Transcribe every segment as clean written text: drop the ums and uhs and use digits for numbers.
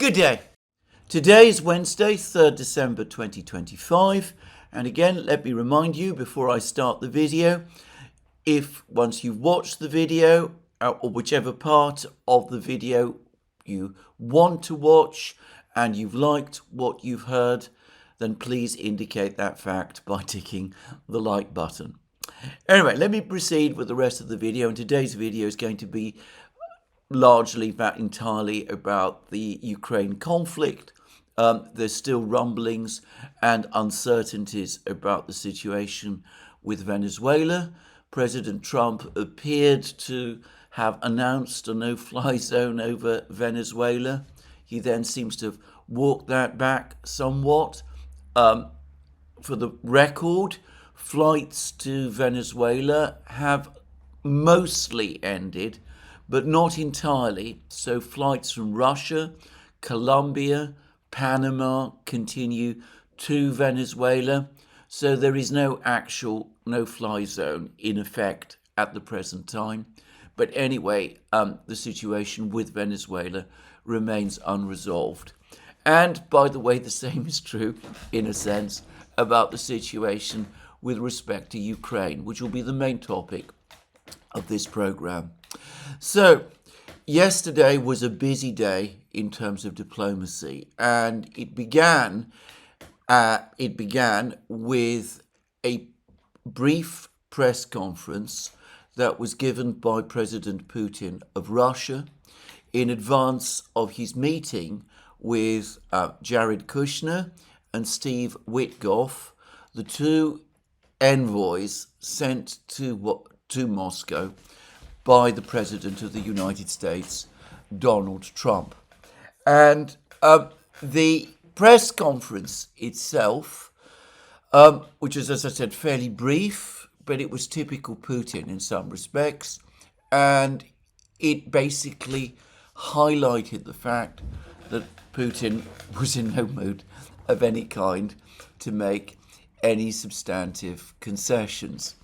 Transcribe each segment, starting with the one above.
Good day. Today is Wednesday, 3rd December 2025. And again, let me remind you before I start the video, if once you've watched the video or whichever part of the video you want to watch and you've liked what you've heard, then please indicate that fact by ticking the like button. Anyway, let me proceed with the rest of the video. And today's video is going to be largely, entirely about the Ukraine conflict. There's still rumblings and uncertainties about the situation with Venezuela. President Trump appeared to have announced a no-fly zone over Venezuela. He then seems to have walked that back somewhat. For the record, flights to Venezuela have mostly ended, but not entirely. So flights from Russia, Colombia, Panama continue to Venezuela. So there is no actual no-fly zone in effect at the present time. But anyway, the situation with Venezuela remains unresolved. And by the way, the same is true, in a sense, about the situation with respect to Ukraine, which will be the main topic of this program. So, yesterday was a busy day in terms of diplomacy, and it began with a brief press conference that was given by President Putin of Russia in advance of his meeting with Jared Kushner and Steve Witkoff, the two envoys sent to Moscow by the President of the United States, Donald Trump. And the press conference itself, which is, as I said, fairly brief, but it was typical Putin in some respects, and it basically highlighted the fact that Putin was in no mood of any kind to make any substantive concessions.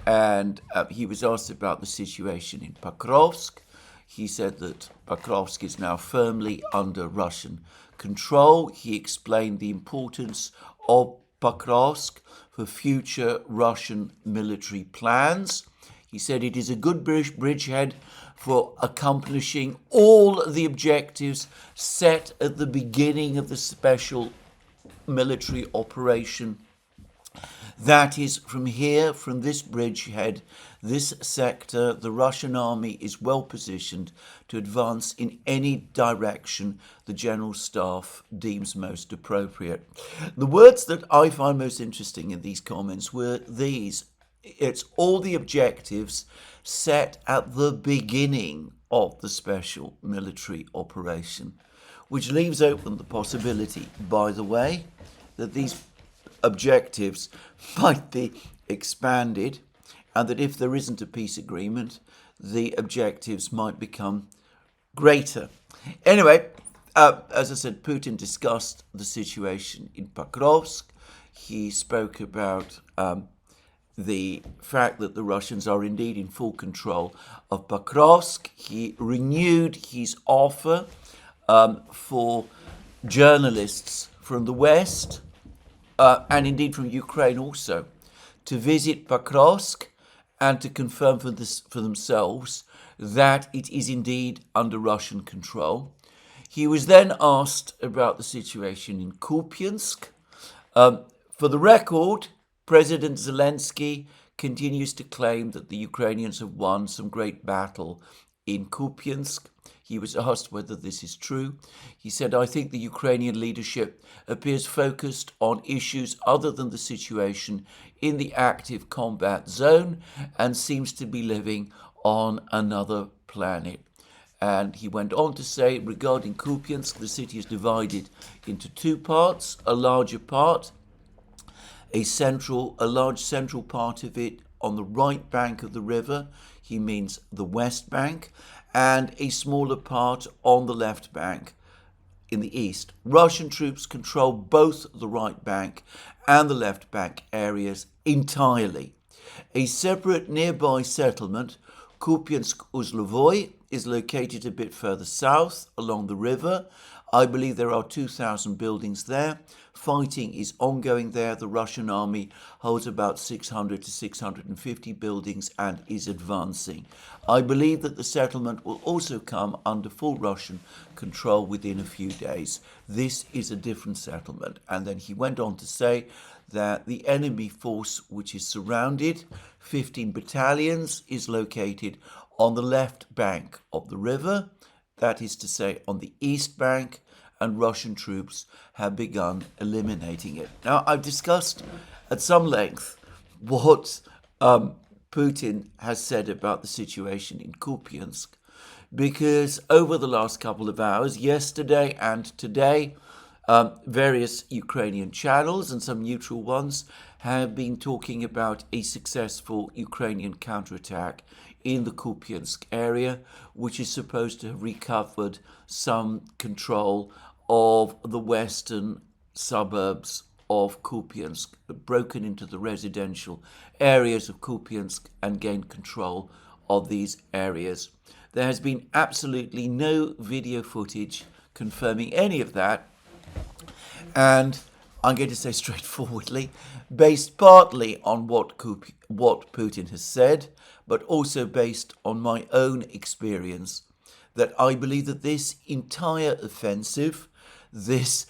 And he was asked about the situation in Pakovsk. He said that Pakovsk is now firmly under Russian control. He explained the importance of Pakovsk for future Russian military plans. He said it is a good bridgehead for accomplishing all the objectives set at the beginning of the special military operation. That is, from here, from this bridgehead, this sector, the Russian army is well positioned to advance in any direction the General Staff deems most appropriate. The words that I find most interesting in these comments were these. It's all the objectives set at the beginning of the special military operation, which leaves open the possibility, by the way, that these objectives might be expanded, and that if there isn't a peace agreement, the objectives might become greater. Anyway, as I said, Putin discussed the situation in Pakovsk. He spoke about the fact that the Russians are indeed in full control of Pakovsk. He renewed his offer for journalists from the West, and indeed from Ukraine also, to visit Pakovsk and to confirm for themselves that it is indeed under Russian control. He was then asked about the situation in Kupiansk. For the record, President Zelensky continues to claim that the Ukrainians have won some great battle in Kupiansk. He was asked whether this is true. He said, I think the Ukrainian leadership appears focused on issues other than the situation in the active combat zone and seems to be living on another planet. And he went on to say, regarding Kupiansk, the city is divided into two parts, a larger part, a large central part of it on the right bank of the river, he means the west bank, and a smaller part on the left bank in the east. Russian troops control both the right bank and the left bank areas entirely. A separate nearby settlement, Kupiansk-Uzlovoy, is located a bit further south along the river, I believe there are 2,000 buildings there. Fighting is ongoing there. The Russian army holds about 600 to 650 buildings and is advancing. I believe that the settlement will also come under full Russian control within a few days. This is a different settlement. And then he went on to say that the enemy force, which is surrounded, 15 battalions, is located on the left bank of the river, that is to say on the east bank, and Russian troops have begun eliminating it. Now, I've discussed at some length what Putin has said about the situation in Kupiansk, because over the last couple of hours, yesterday and today, various Ukrainian channels and some neutral ones have been talking about a successful Ukrainian counterattack in the Kupiansk area, which is supposed to have recovered some control of the western suburbs of Kupiansk, broken into the residential areas of Kupiansk and gained control of these areas. There has been absolutely no video footage confirming any of that, and I'm going to say straightforwardly, based partly on what Putin has said, but also based on my own experience, that I believe that this entire offensive, this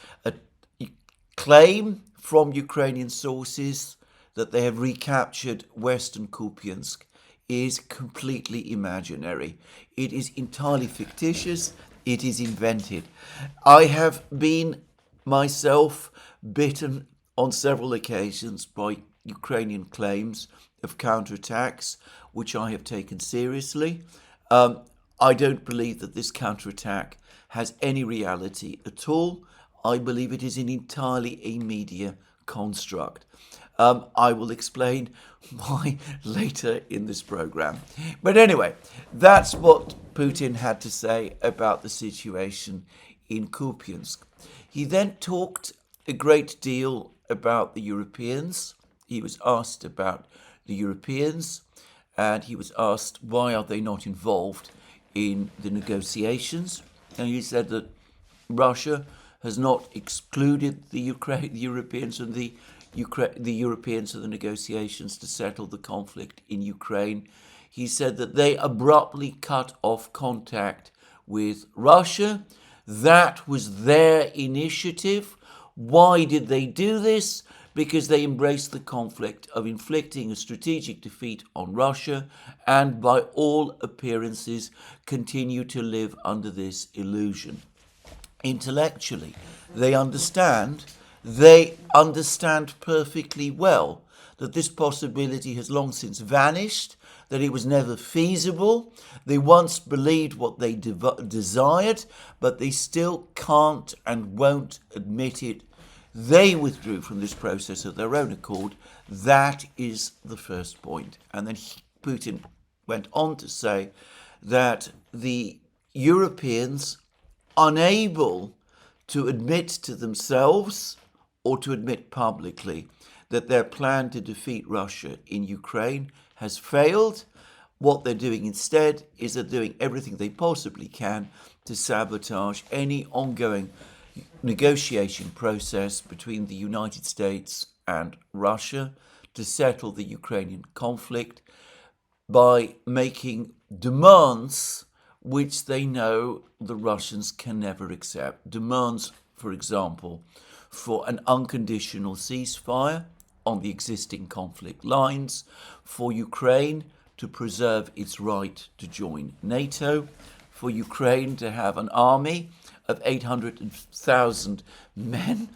claim from Ukrainian sources that they have recaptured Western Kupiansk, is completely imaginary. It is entirely fictitious. It is invented. I have been myself bitten on several occasions by Ukrainian claims of counterattacks, which I have taken seriously. I don't believe that this counterattack has any reality at all. I believe it is entirely a media construct. I will explain why later in this program. But anyway, that's what Putin had to say about the situation in Kupiansk. He then talked a great deal about the Europeans. He was asked about the Europeans, and he was asked why are they not involved in the negotiations. And he said that Russia has not excluded the Europeans and the Europeans of the negotiations to settle the conflict in Ukraine. He said that they abruptly cut off contact with Russia. That was their initiative. Why did they do this? Because they embraced the conflict of inflicting a strategic defeat on Russia and, by all appearances, continue to live under this illusion. Intellectually, they understand perfectly well that this possibility has long since vanished, that it was never feasible. They once believed what they desired, but they still can't and won't admit it. They withdrew from this process of their own accord. That is the first point. And then Putin went on to say that the Europeans, unable to admit to themselves or to admit publicly that their plan to defeat Russia in Ukraine has failed, what they're doing instead is they're doing everything they possibly can to sabotage any ongoing negotiation process between the United States and Russia to settle the Ukrainian conflict by making demands which they know the Russians can never accept. Demands, for example, for an unconditional ceasefire on the existing conflict lines, for Ukraine to preserve its right to join NATO, for Ukraine to have an army of 800,000 men.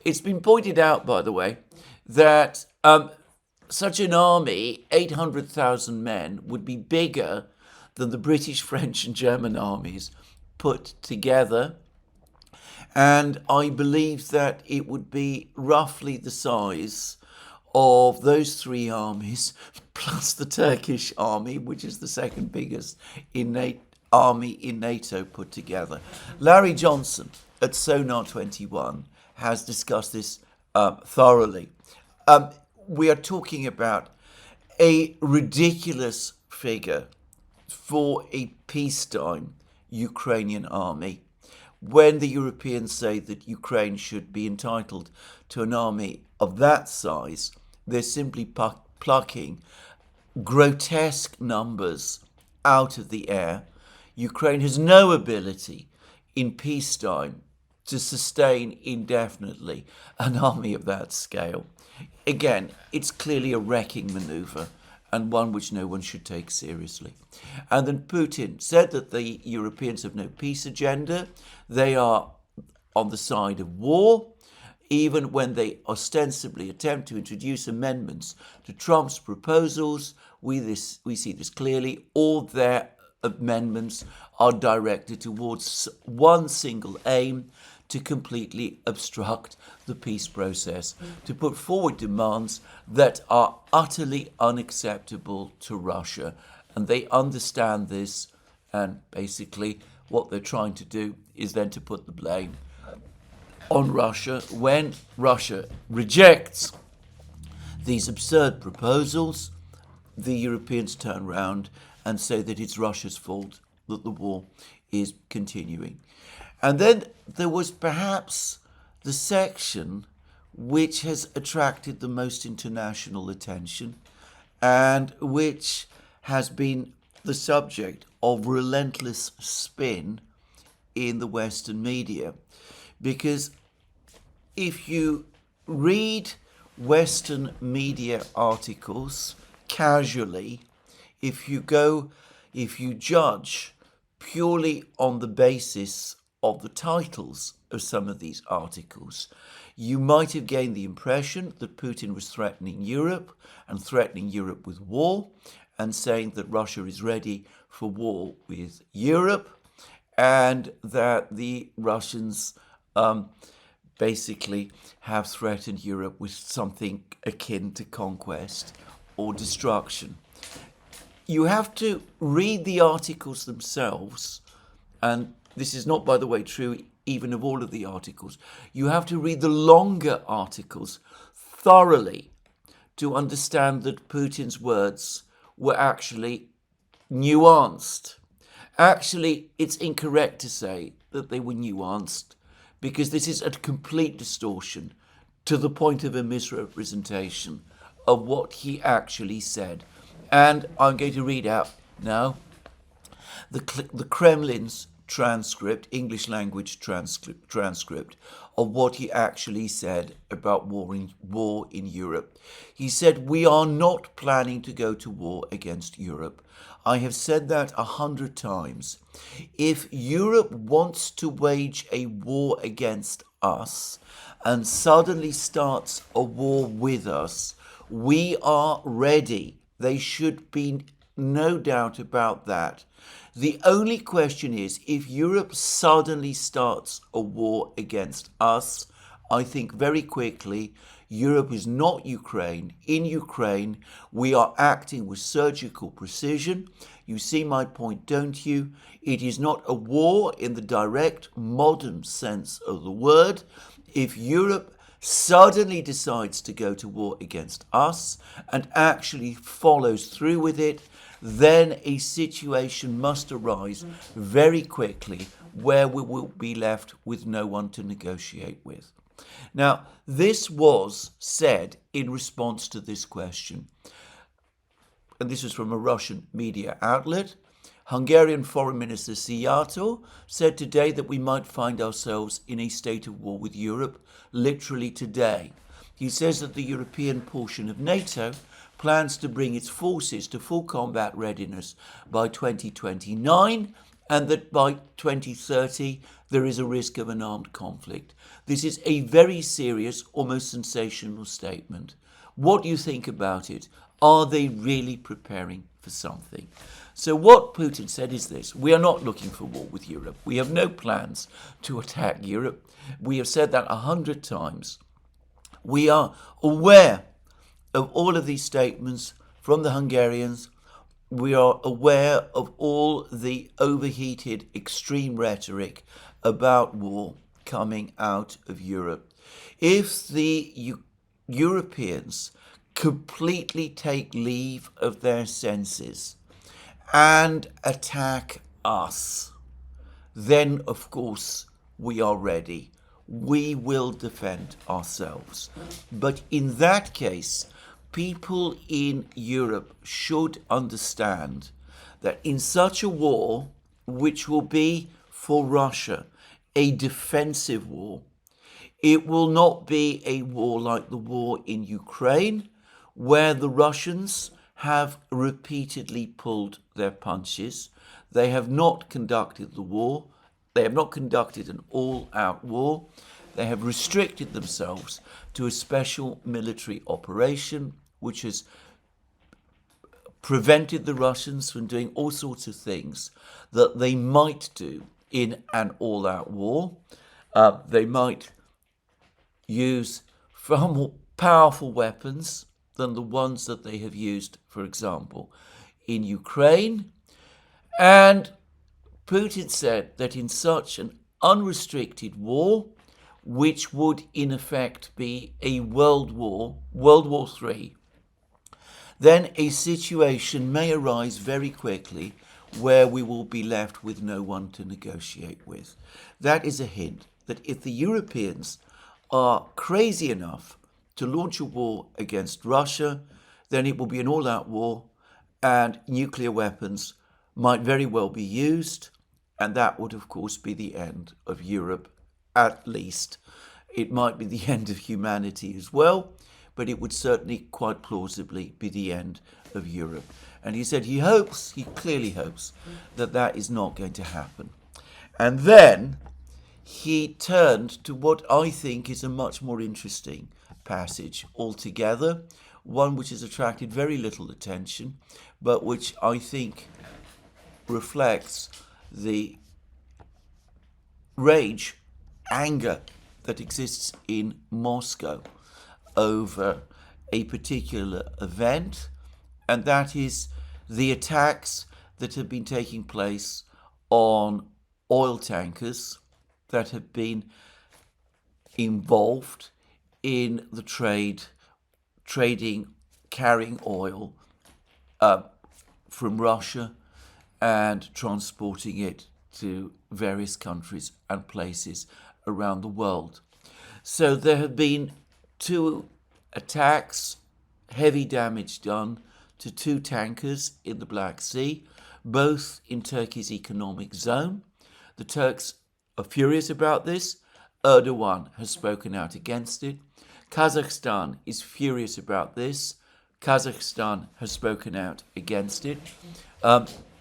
It's been pointed out, by the way, that such an army, 800,000 men, would be bigger than the British, French and German armies put together. And I believe that it would be roughly the size of those three armies, plus the Turkish army, which is the second biggest army in NATO put together. Larry Johnson at Sonar 21 has discussed this thoroughly. We are talking about a ridiculous figure for a peacetime Ukrainian army, when the Europeans say that Ukraine should be entitled to an army of that size, they're simply plucking grotesque numbers out of the air. Ukraine has no ability in peacetime to sustain indefinitely an army of that scale. Again, it's clearly a wrecking maneuver and one which no one should take seriously. And then Putin said that the Europeans have no peace agenda. They are on the side of war, even when they ostensibly attempt to introduce amendments to Trump's proposals. We see this clearly. All their amendments are directed towards one single aim: to completely obstruct the peace process, to put forward demands that are utterly unacceptable to Russia. And they understand this, and basically what they're trying to do is then to put the blame on Russia. When Russia rejects these absurd proposals, the Europeans turn around and say that it's Russia's fault that the war is continuing. And then there was perhaps the section which has attracted the most international attention and which has been the subject of relentless spin in the Western media. Because if you read Western media articles casually, if you judge purely on the basis of the titles of some of these articles, you might have gained the impression that Putin was threatening Europe and threatening Europe with war and saying that Russia is ready for war with Europe and that the Russians basically have threatened Europe with something akin to conquest or destruction. You have to read the articles themselves, and this is not, by the way, true even of all of the articles. You have to read the longer articles thoroughly to understand that Putin's words were actually nuanced. Actually, it's incorrect to say that they were nuanced, because this is a complete distortion to the point of a misrepresentation of what he actually said. And I'm going to read out now the Kremlin's transcript, English language transcript of what he actually said about war in Europe. He said, "We are not planning to go to war against Europe. I have said that 100 times. If Europe wants to wage a war against us and suddenly starts a war with us, we are ready. There should be no doubt about that. The only question is, if Europe suddenly starts a war against us, I think very quickly, Europe is not Ukraine. In Ukraine, we are acting with surgical precision. You see my point, don't you? It is not a war in the direct modern sense of the word. If Europe suddenly decides to go to war against us and actually follows through with it, then a situation must arise very quickly where we will be left with no one to negotiate with." Now, this was said in response to this question. And this is from a Russian media outlet. Hungarian Foreign Minister Szijjártó said today that we might find ourselves in a state of war with Europe literally today. He says that the European portion of NATO plans to bring its forces to full combat readiness by 2029 and that by 2030 there is a risk of an armed conflict. This is a very serious, almost sensational statement. What do you think about it? Are they really preparing for something? So what Putin said is this: we are not looking for war with Europe. We have no plans to attack Europe. We have said that 100 times. We are aware of all of these statements from the Hungarians. We are aware of all the overheated, extreme rhetoric about war coming out of Europe. If the Europeans completely take leave of their senses and attack us, then, of course, we are ready. We will defend ourselves. But in that case, people in Europe should understand that in such a war, which will be for Russia a defensive war, it will not be a war like the war in Ukraine, where the Russians have repeatedly pulled their punches. They have not conducted the war. They have not conducted an all-out war. They have restricted themselves to a special military operation, which has prevented the Russians from doing all sorts of things that they might do in an all-out war. They might use far more powerful weapons than the ones that they have used, for example, in Ukraine. And Putin said that in such an unrestricted war, which would in effect be a world war, World War III, then a situation may arise very quickly where we will be left with no one to negotiate with. That is a hint that if the Europeans are crazy enough to launch a war against Russia, then it will be an all-out war and nuclear weapons might very well be used, and that would of course be the end of Europe, at least. It might be the end of humanity as well, but it would certainly quite plausibly be the end of Europe. And he said he clearly hopes that that is not going to happen. And then he turned to what I think is a much more interesting passage altogether, one which has attracted very little attention, but which I think reflects the rage, anger that exists in Moscow over a particular event, and that is the attacks that have been taking place on oil tankers that have been involved in the carrying oil from Russia and transporting it to various countries and places around the world. So there have been 2 attacks, heavy damage done to 2 tankers in the Black Sea, both in Turkey's economic zone. The Turks are furious about this. Erdogan has spoken out against it. Kazakhstan is furious about this. Kazakhstan has spoken out against it.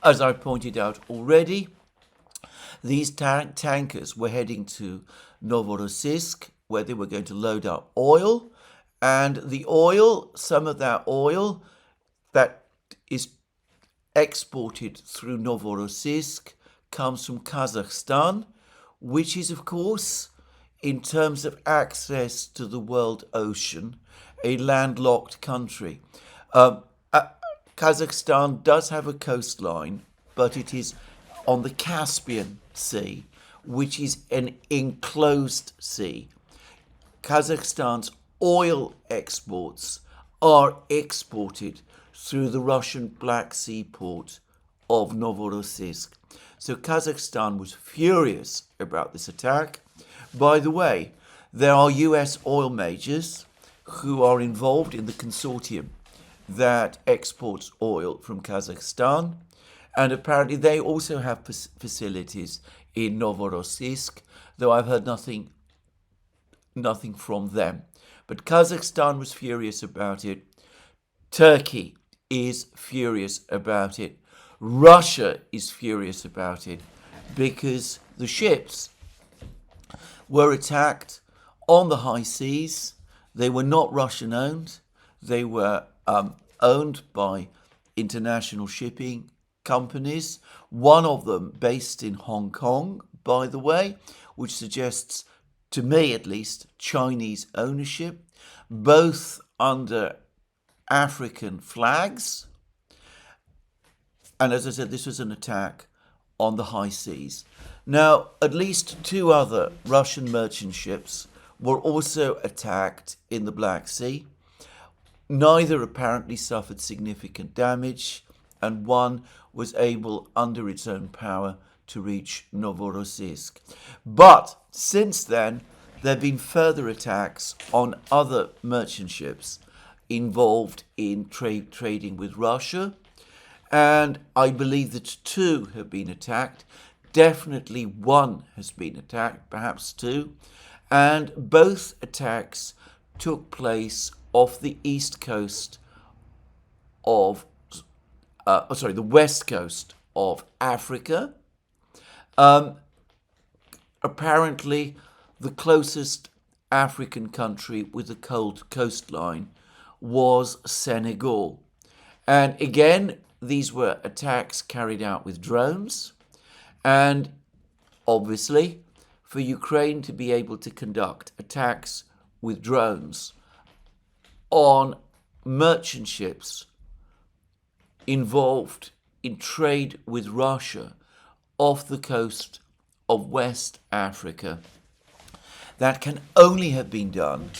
As I pointed out already, these tankers were heading to Novorossiysk, where they were going to load up oil, and the oil, some of that oil that is exported through Novorossiysk comes from Kazakhstan, which is, of course, in terms of access to the world ocean, a landlocked country. Kazakhstan does have a coastline, but it is on the Caspian Sea, which is an enclosed sea. Kazakhstan's oil exports are exported through the Russian Black Sea port of Novorossiysk. So Kazakhstan was furious about this attack. By the way, there are US oil majors who are involved in the consortium that exports oil from Kazakhstan, and apparently they also have facilities in Novorossiysk, though I've heard nothing from them. But Kazakhstan was furious about it. Turkey is furious about it. Russia is furious about it because the ships were attacked on the high seas. They were not Russian owned. They were owned by international shipping companies, one of them based in Hong Kong, by the way, which suggests, to me at least, Chinese ownership, both under African flags. And as I said, this was an attack on the high seas. Now, at least 2 other Russian merchant ships were also attacked in the Black Sea. Neither apparently suffered significant damage, and one was able, under its own power, to reach Novorossiysk. But since then, there have been further attacks on other merchant ships involved in trading with Russia, and I believe that 2 have been attacked. Definitely 1 has been attacked, perhaps 2, and both attacks took place off the east coast of, the west coast of Africa. Apparently, the closest African country with a cold coastline was Senegal. And again, these were attacks carried out with drones. And obviously, for Ukraine to be able to conduct attacks with drones on merchant ships involved in trade with Russia off the coast of West Africa, that can only have been done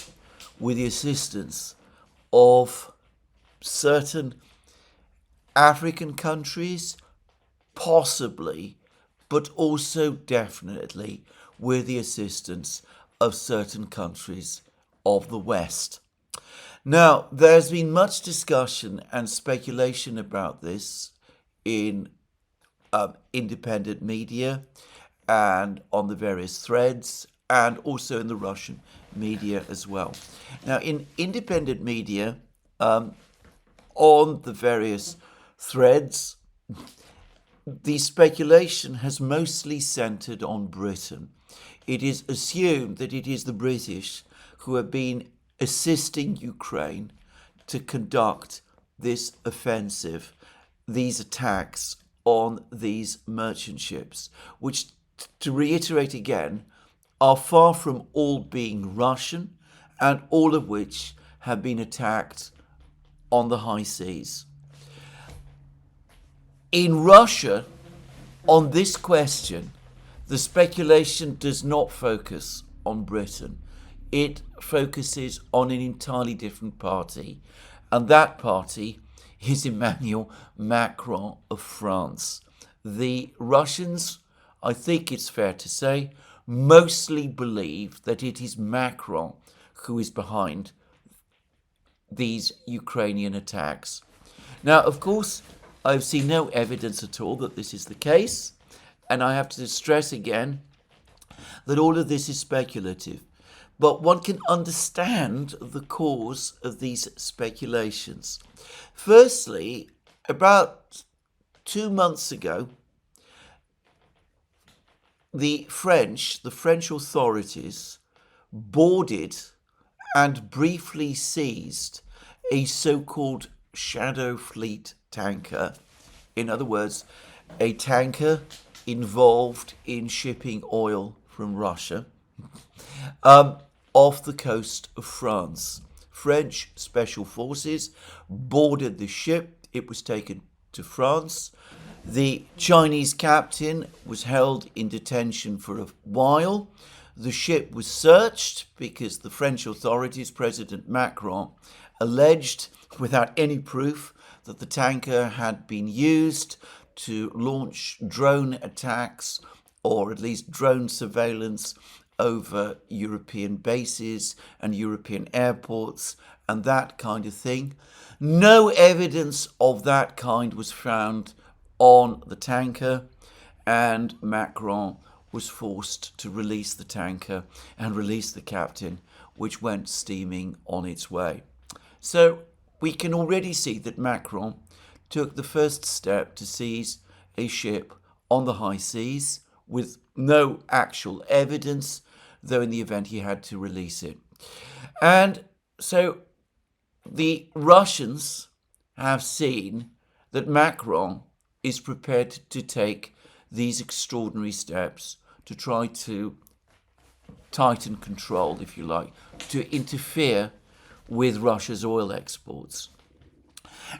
with the assistance of certain African countries, possibly, but also definitely with the assistance of certain countries of the West. Now, there's been much discussion and speculation about this in independent media and on the various threads, and also in the Russian media as well. Now, in independent media, on the various threads, the speculation has mostly centered on Britain. It is assumed that it is the British who have been assisting Ukraine to conduct this offensive, these attacks on these merchant ships, which, to reiterate again, are far from all being Russian, and all of which have been attacked on the high seas. In Russia, on this question, the speculation does not focus on Britain. It focuses on an entirely different party, and that party is Emmanuel Macron of France. The Russians, I think it's fair to say, mostly believe that it is Macron who is behind these Ukrainian attacks. Now, of course, I've seen no evidence at all that this is the case, and I have to stress again that all of this is speculative. But one can understand the cause of these speculations. Firstly, about 2 months ago, the French authorities boarded and briefly seized a so-called shadow fleet tanker. In other words, a tanker involved in shipping oil from Russia off the coast of France. French special forces boarded the ship. It was taken to France. The Chinese captain was held in detention for a while. The ship was searched because the French authorities, President Macron, alleged without any proof that the tanker had been used to launch drone attacks, or at least drone surveillance over European bases and European airports and that kind of thing. No evidence of that kind was found on the tanker, and Macron was forced to release the tanker and release the captain, which went steaming on its way. So we can already see that Macron took the first step to seize a ship on the high seas with no actual evidence, though in the event he had to release it. And so the Russians have seen that Macron is prepared to take these extraordinary steps to try to tighten control, if you like, to interfere with Russia's oil exports.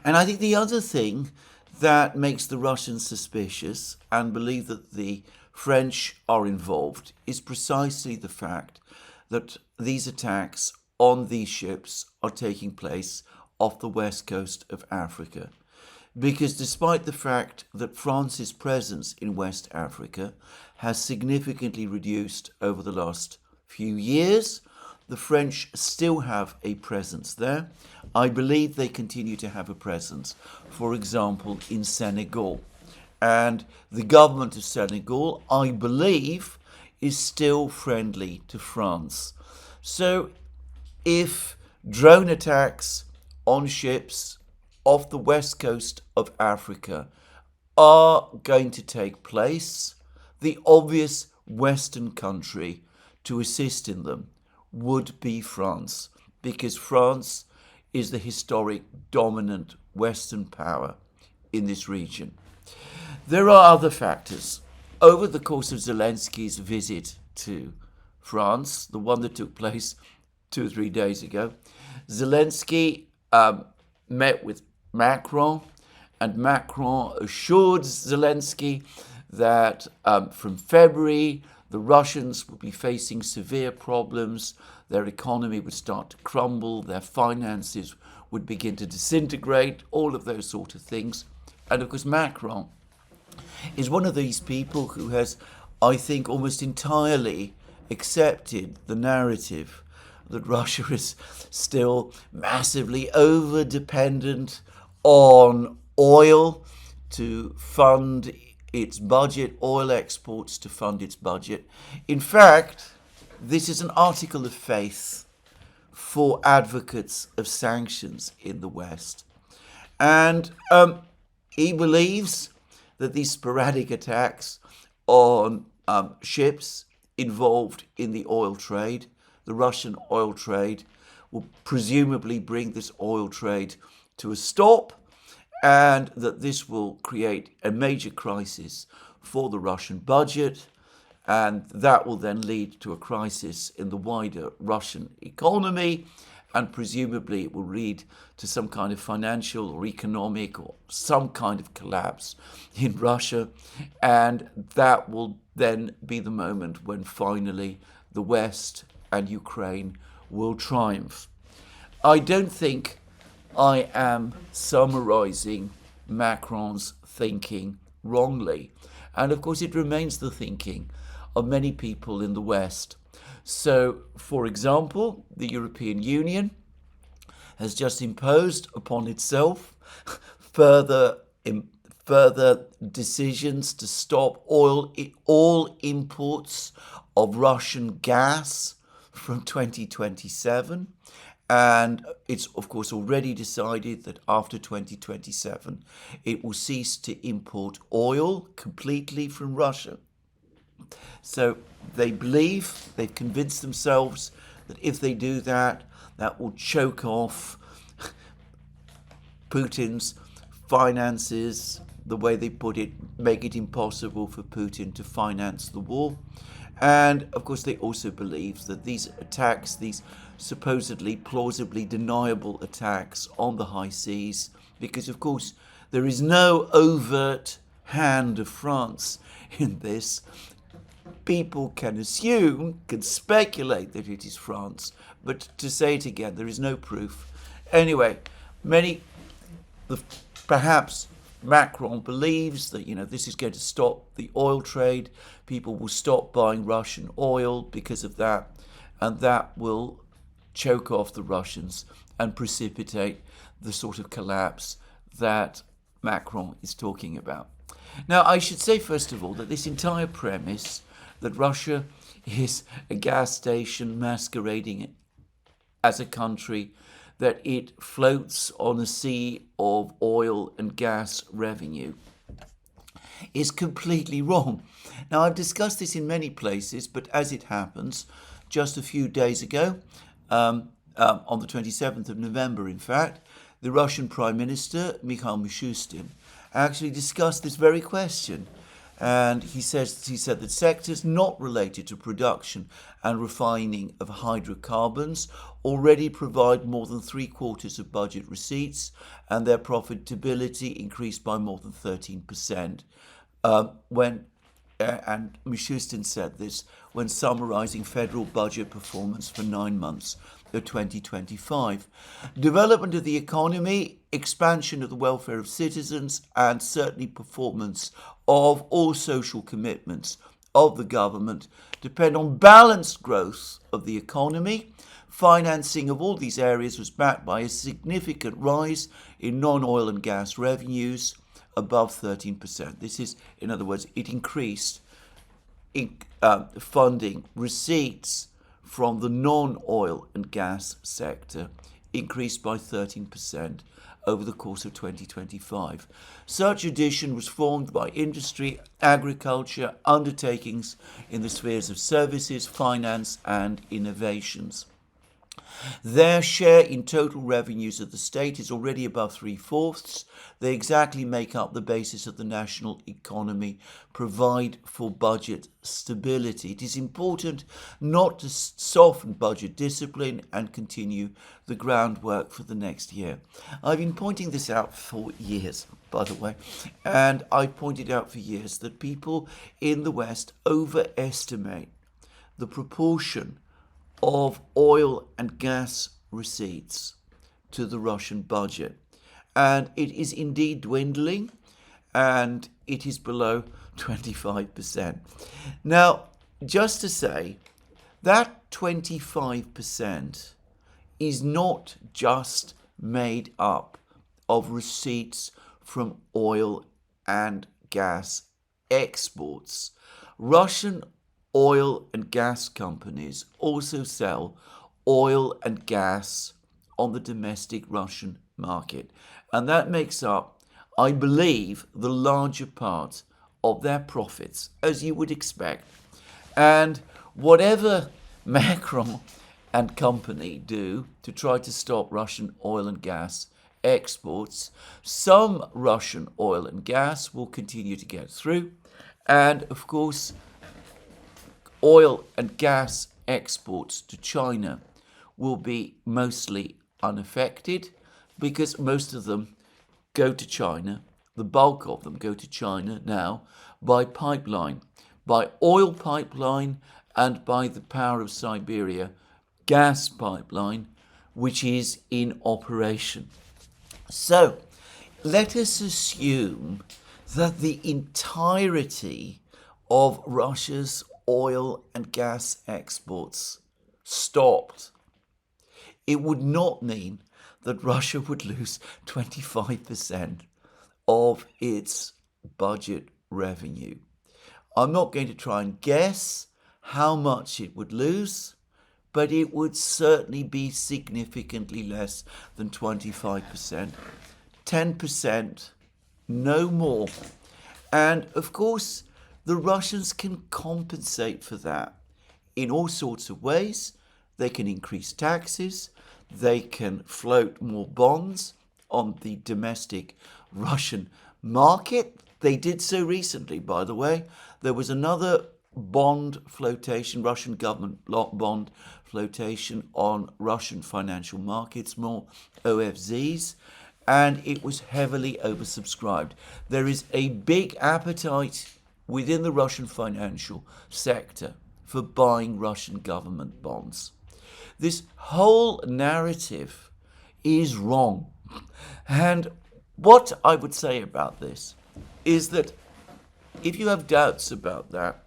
And I think the other thing that makes the Russians suspicious and believe that the French are involved is precisely the fact that these attacks on these ships are taking place off the west coast of Africa. because despite the fact that France's presence in West Africa has significantly reduced over the last few years, the French still have a presence there. I believe they continue to have a presence, for example, in Senegal. And the government of Senegal, I believe, is still friendly to France. So if drone attacks on ships off the west coast of Africa are going to take place, the obvious Western country to assist in them would be France, because France is the historic dominant Western power in this region. There are other factors. Over the course of Zelensky's visit to France, the one that took place 2 or 3 days ago, Zelensky met with Macron, and Macron assured Zelensky that from February the Russians would be facing severe problems, their economy would start to crumble, their finances would begin to disintegrate, all of those sort of things. And of course Macron is one of these people who has, I think, almost entirely accepted the narrative that Russia is still massively over-dependent on oil to fund its budget, oil exports to fund its budget. In fact, this is an article of faith for advocates of sanctions in the West. And he believes that these sporadic attacks on ships involved in the oil trade, the Russian oil trade, will presumably bring this oil trade to a stop, and that this will create a major crisis for the Russian budget, and that will then lead to a crisis in the wider Russian economy, and presumably it will lead to some kind of financial or economic or some kind of collapse in Russia, and that will then be the moment when finally the West and Ukraine will triumph. I don't think I am summarizing Macron's thinking wrongly. And of course, it remains the thinking of many people in the West. So, for example, the European Union has just imposed upon itself further decisions to stop all imports of Russian gas from 2027. And it's, of course, already decided that after 2027, it will cease to import oil completely from Russia. So they believe, they've convinced themselves that if they do that, that will choke off Putin's finances, the way they put it, make it impossible for Putin to finance the war. And of course, they also believe that these attacks, these supposedly plausibly deniable attacks on the high seas, because of course there is no overt hand of France in this. People can assume, can speculate that it is France, but to say it again, there is no proof. Anyway, perhaps Macron believes that, this is going to stop the oil trade. People will stop buying Russian oil because of that, and that will choke off the Russians and precipitate the sort of collapse that Macron is talking about. Now, I should say, first of all, that this entire premise that Russia is a gas station masquerading as a country, that it floats on a sea of oil and gas revenue, is completely wrong. Now, I've discussed this in many places, but as it happens, just a few days ago, on the 27th of November, in fact, the Russian Prime Minister, Mikhail Mishustin, actually discussed this very question. And he said that sectors not related to production and refining of hydrocarbons already provide more than 3/4 of budget receipts, and their profitability increased by more than 13%. When and Mishustin said this when summarizing federal budget performance for 9 months of 2025. Development of the economy, expansion of the welfare of citizens, and certainly performance of all social commitments of the government depend on balanced growth of the economy. Financing of all these areas was backed by a significant rise in non-oil and gas revenues above 13%. This is, in other words, it increased funding receipts from the non-oil and gas sector increased by 13% over the course of 2025. Such addition was formed by industry, agriculture, undertakings in the spheres of services, finance, and innovations. Their share in total revenues of the state is already above 3/4. They exactly make up the basis of the national economy, provide for budget stability. It is important not to soften budget discipline and continue the groundwork for the next year. I've been pointing this out for years, by the way, and I've pointed out for years that people in the West overestimate the proportion of oil and gas receipts to the Russian budget. And it is indeed dwindling, and it is below 25%. Now, just to say, that 25% is not just made up of receipts from oil and gas exports. Russian oil and gas companies also sell oil and gas on the domestic Russian market. And that makes up, I believe, the larger part of their profits, as you would expect. And whatever Macron and company do to try to stop Russian oil and gas exports, some Russian oil and gas will continue to get through. And of course, oil and gas exports to China will be mostly unaffected because most of them go to China, the bulk of them go to China now by pipeline, by oil pipeline and by the Power of Siberia gas pipeline, which is in operation. So let us assume that the entirety of Russia's oil and gas exports stopped. It would not mean that Russia would lose 25% of its budget revenue. I'm not going to try and guess how much it would lose, but it would certainly be significantly less than 25%. 10%, no more. And of course, the Russians can compensate for that in all sorts of ways. They can increase taxes, they can float more bonds on the domestic Russian market. They did so recently, by the way. There was another bond flotation, Russian government bond flotation on Russian financial markets, more OFZs, and it was heavily oversubscribed. There is a big appetite within the Russian financial sector for buying Russian government bonds. This whole narrative is wrong. And what I would say about this is that if you have doubts about that,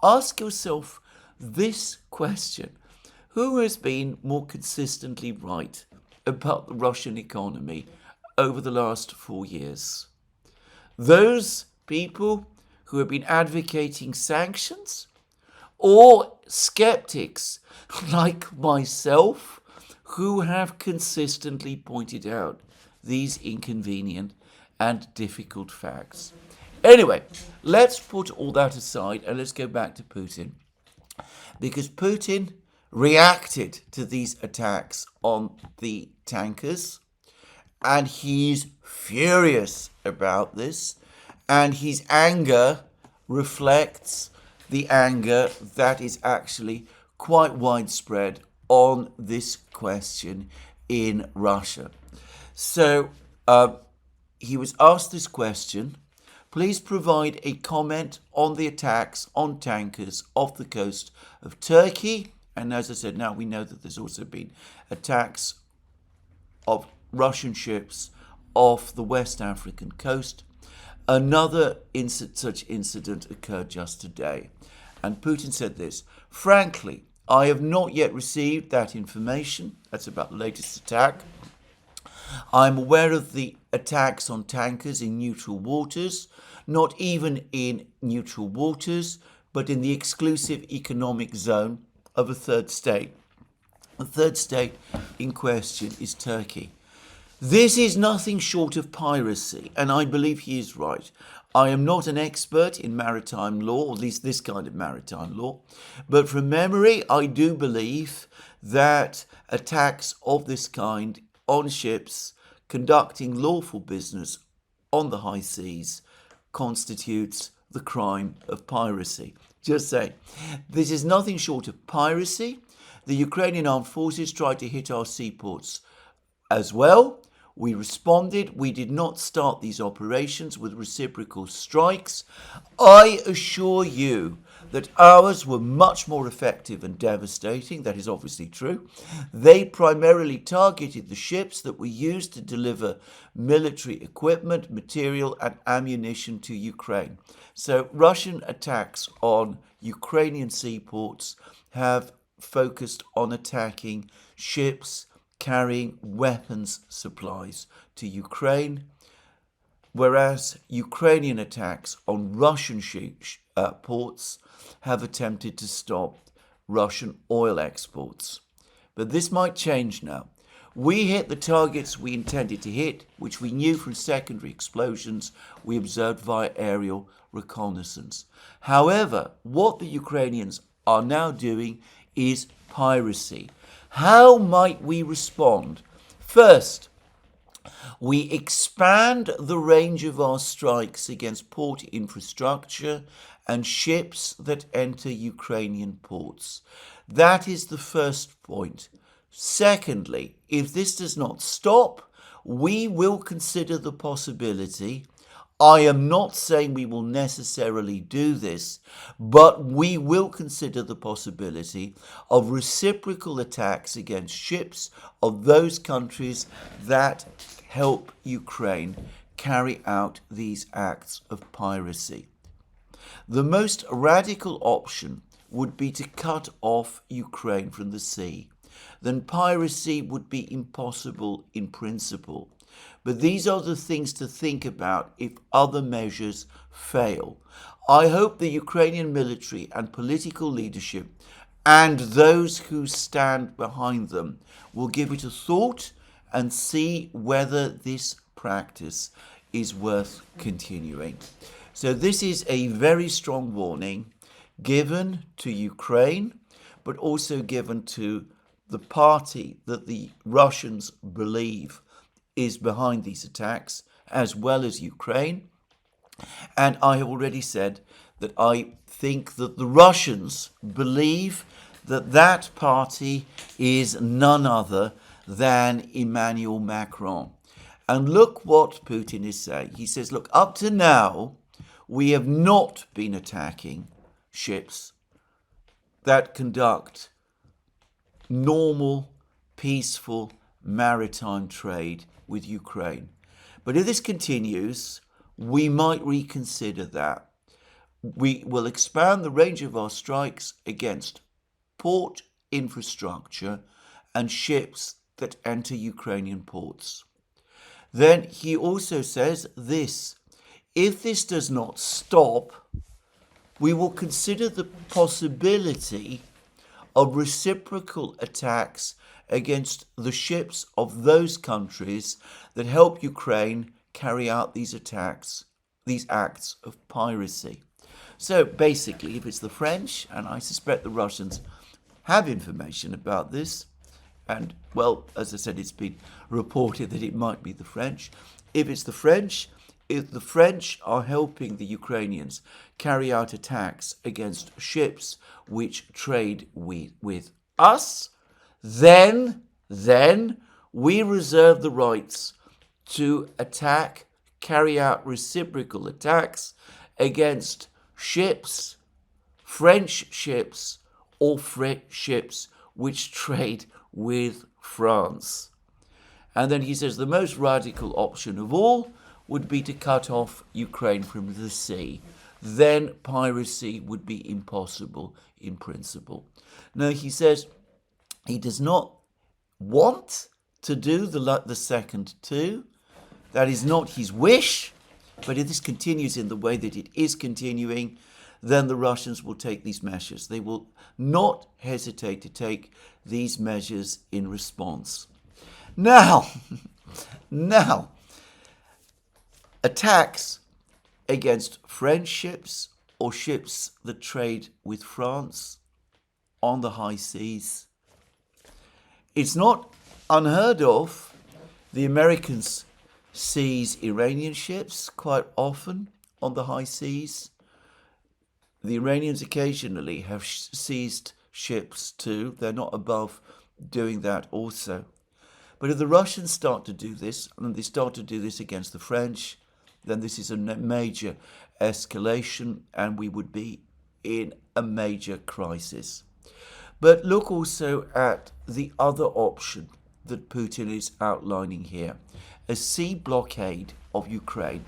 ask yourself this question: who has been more consistently right about the Russian economy over the last 4 years? Those people who have been advocating sanctions, or skeptics like myself who have consistently pointed out these inconvenient and difficult facts? Anyway, let's put all that aside and let's go back to Putin. Because Putin reacted to these attacks on the tankers, and he's furious about this, and his anger reflects the anger that is actually quite widespread on this question in Russia. So he was asked this question please provide a comment on the attacks on tankers off the coast of Turkey. And as I said, now we know that there's also been attacks of Russian ships off the West African coast. Another such incident occurred just today. And Putin said this: frankly, I have not yet received that information. That's about the latest attack. I'm aware of the attacks on tankers in neutral waters, not even in neutral waters, but in the exclusive economic zone of a third state. The third state in question is Turkey. This is nothing short of piracy, and I believe he is right. I am not an expert in maritime law, or at least this kind of maritime law, but from memory, I do believe that attacks of this kind on ships conducting lawful business on the high seas constitutes the crime of piracy. Just say, this is nothing short of piracy. The Ukrainian armed forces tried to hit our seaports as well. We responded. We did not start these operations with reciprocal strikes. I assure you that ours were much more effective and devastating. That is obviously true. They primarily targeted the ships that were used to deliver military equipment, material, and ammunition to Ukraine. So Russian attacks on Ukrainian seaports have focused on attacking ships carrying weapons supplies to Ukraine, whereas Ukrainian attacks on Russian ports have attempted to stop Russian oil exports. But this might change now. We hit the targets we intended to hit, which we knew from secondary explosions we observed via aerial reconnaissance. However, what the Ukrainians are now doing is piracy. How might we respond? First, we expand the range of our strikes against port infrastructure and ships that enter Ukrainian ports. That is the first point. Secondly, if this does not stop, we will consider the possibility. I am not saying we will necessarily do this, but we will consider the possibility of reciprocal attacks against ships of those countries that help Ukraine carry out these acts of piracy. The most radical option would be to cut off Ukraine from the sea. Then piracy would be impossible in principle. But these are the things to think about if other measures fail. I hope the Ukrainian military and political leadership and those who stand behind them will give it a thought and see whether this practice is worth continuing. So this is a very strong warning given to Ukraine, but also given to the party that the Russians believe is behind these attacks, as well as Ukraine. And I have already said that I think that the Russians believe that that party is none other than Emmanuel Macron. And look what Putin is saying. He says, look, up to now, we have not been attacking ships that conduct normal, peaceful maritime trade with Ukraine. But if this continues, we might reconsider that. We will expand the range of our strikes against port infrastructure and ships that enter Ukrainian ports. Then he also says this: if this does not stop, we will consider the possibility of reciprocal attacks against the ships of those countries that help Ukraine carry out these attacks, these acts of piracy. So basically, if it's the French, and I suspect the Russians have information about this, and well, as I said, it's been reported that it might be the French. If it's the French, if the French are helping the Ukrainians carry out attacks against ships which trade with us, then we reserve the rights to attack carry out reciprocal attacks against ships, French ships, or ships which trade with France. And then he says the most radical option of all would be to cut off Ukraine from the sea. Then piracy would be impossible in principle. Now, he says he does not want to do the second two. That is not his wish, but if this continues in the way that it is continuing, then the Russians will take these measures. They will not hesitate to take these measures in response. Now, attacks against French ships or ships that trade with France on the high seas. It's not unheard of. The Americans seize Iranian ships quite often on the high seas. The Iranians occasionally have seized ships too. They're not above doing that also. But if the Russians start to do this, and they start to do this against the French, then this is a major escalation and we would be in a major crisis. But look also at the other option that Putin is outlining here, a sea blockade of Ukraine.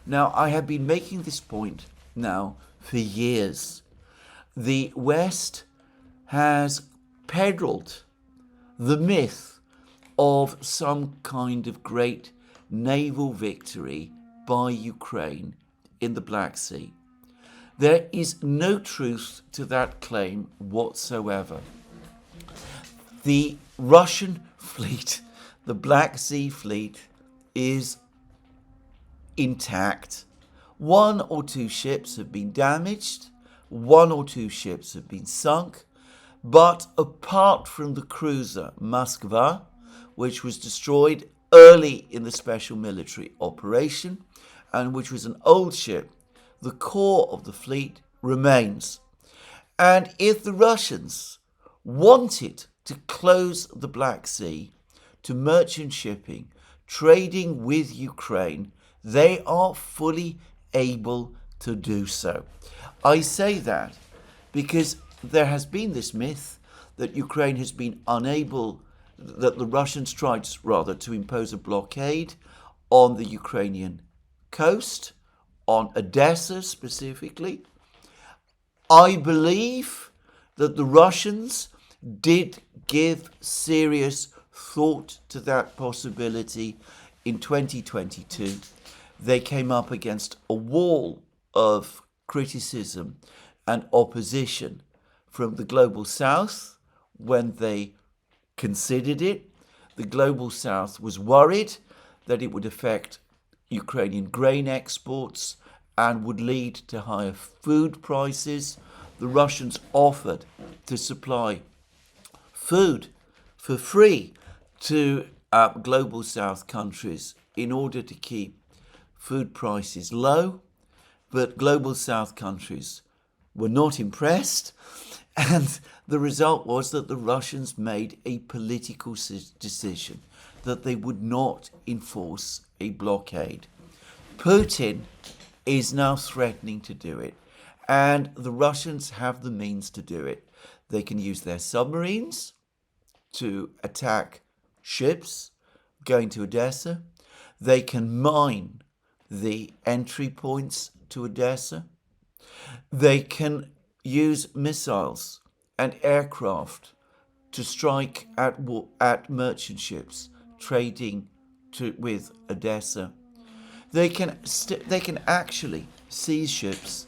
Now, I have been making this point now for years. The West has peddled the myth of some kind of great naval victory by Ukraine in the Black Sea. There is no truth to that claim whatsoever. The Russian fleet, the Black Sea fleet, is intact. 1 or 2 ships have been damaged, 1 or 2 ships have been sunk, but apart from the cruiser Moskva, which was destroyed early in the special military operation, and which was an old ship, the core of the fleet remains. And if the Russians wanted to close the Black Sea to merchant shipping, trading with Ukraine, they are fully able to do so. I say that because there has been this myth that Ukraine has been unable, that the Russians tried rather to impose a blockade on the Ukrainian coast, on Odessa specifically. I believe that the Russians did give serious thought to that possibility in 2022. They came up against a wall of criticism and opposition from the Global South when they considered it. The Global South was worried that it would affect Ukrainian grain exports and would lead to higher food prices. The Russians offered to supply food for free to Global South countries in order to keep food prices low, but Global South countries were not impressed, and the result was that the Russians made a political decision that they would not enforce a blockade. Putin is now threatening to do it, and the Russians have the means to do it. They can use their submarines to attack ships going to Odessa. They can mine the entry points to Odessa. They can use missiles and aircraft to strike at merchant ships trading with Odessa. They can actually seize ships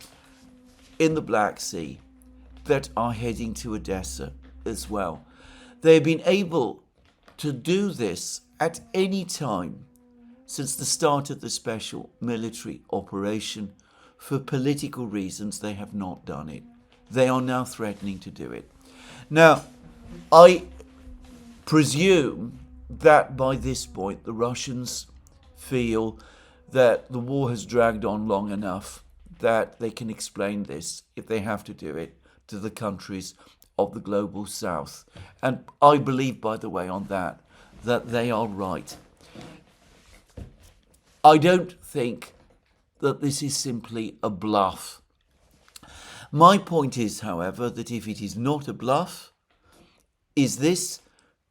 in the Black Sea that are heading to Odessa as well. They've been able to do this at any time since the start of the special military operation. For political reasons, they have not done it. They are now threatening to do it. Now, I presume that by this point, the Russians feel that the war has dragged on long enough that they can explain this, if they have to do it, to the countries of the Global South. And I believe, by the way, on that they are right. I don't think that this is simply a bluff. My point is, however, that if it is not a bluff, is this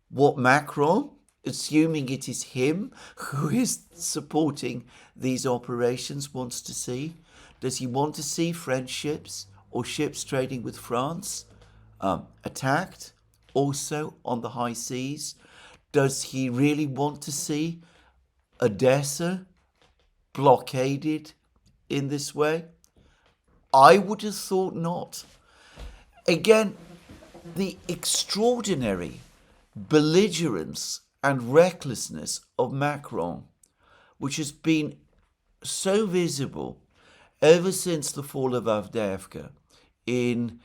what Macron, assuming it is him who is supporting these operations, wants to see? Does he want to see French ships or ships trading with France attacked also on the high seas? Does he really want to see Odessa blockaded in this way? I would have thought not. Again, the extraordinary belligerence and recklessness of Macron, which has been so visible ever since the fall of Avdiivka in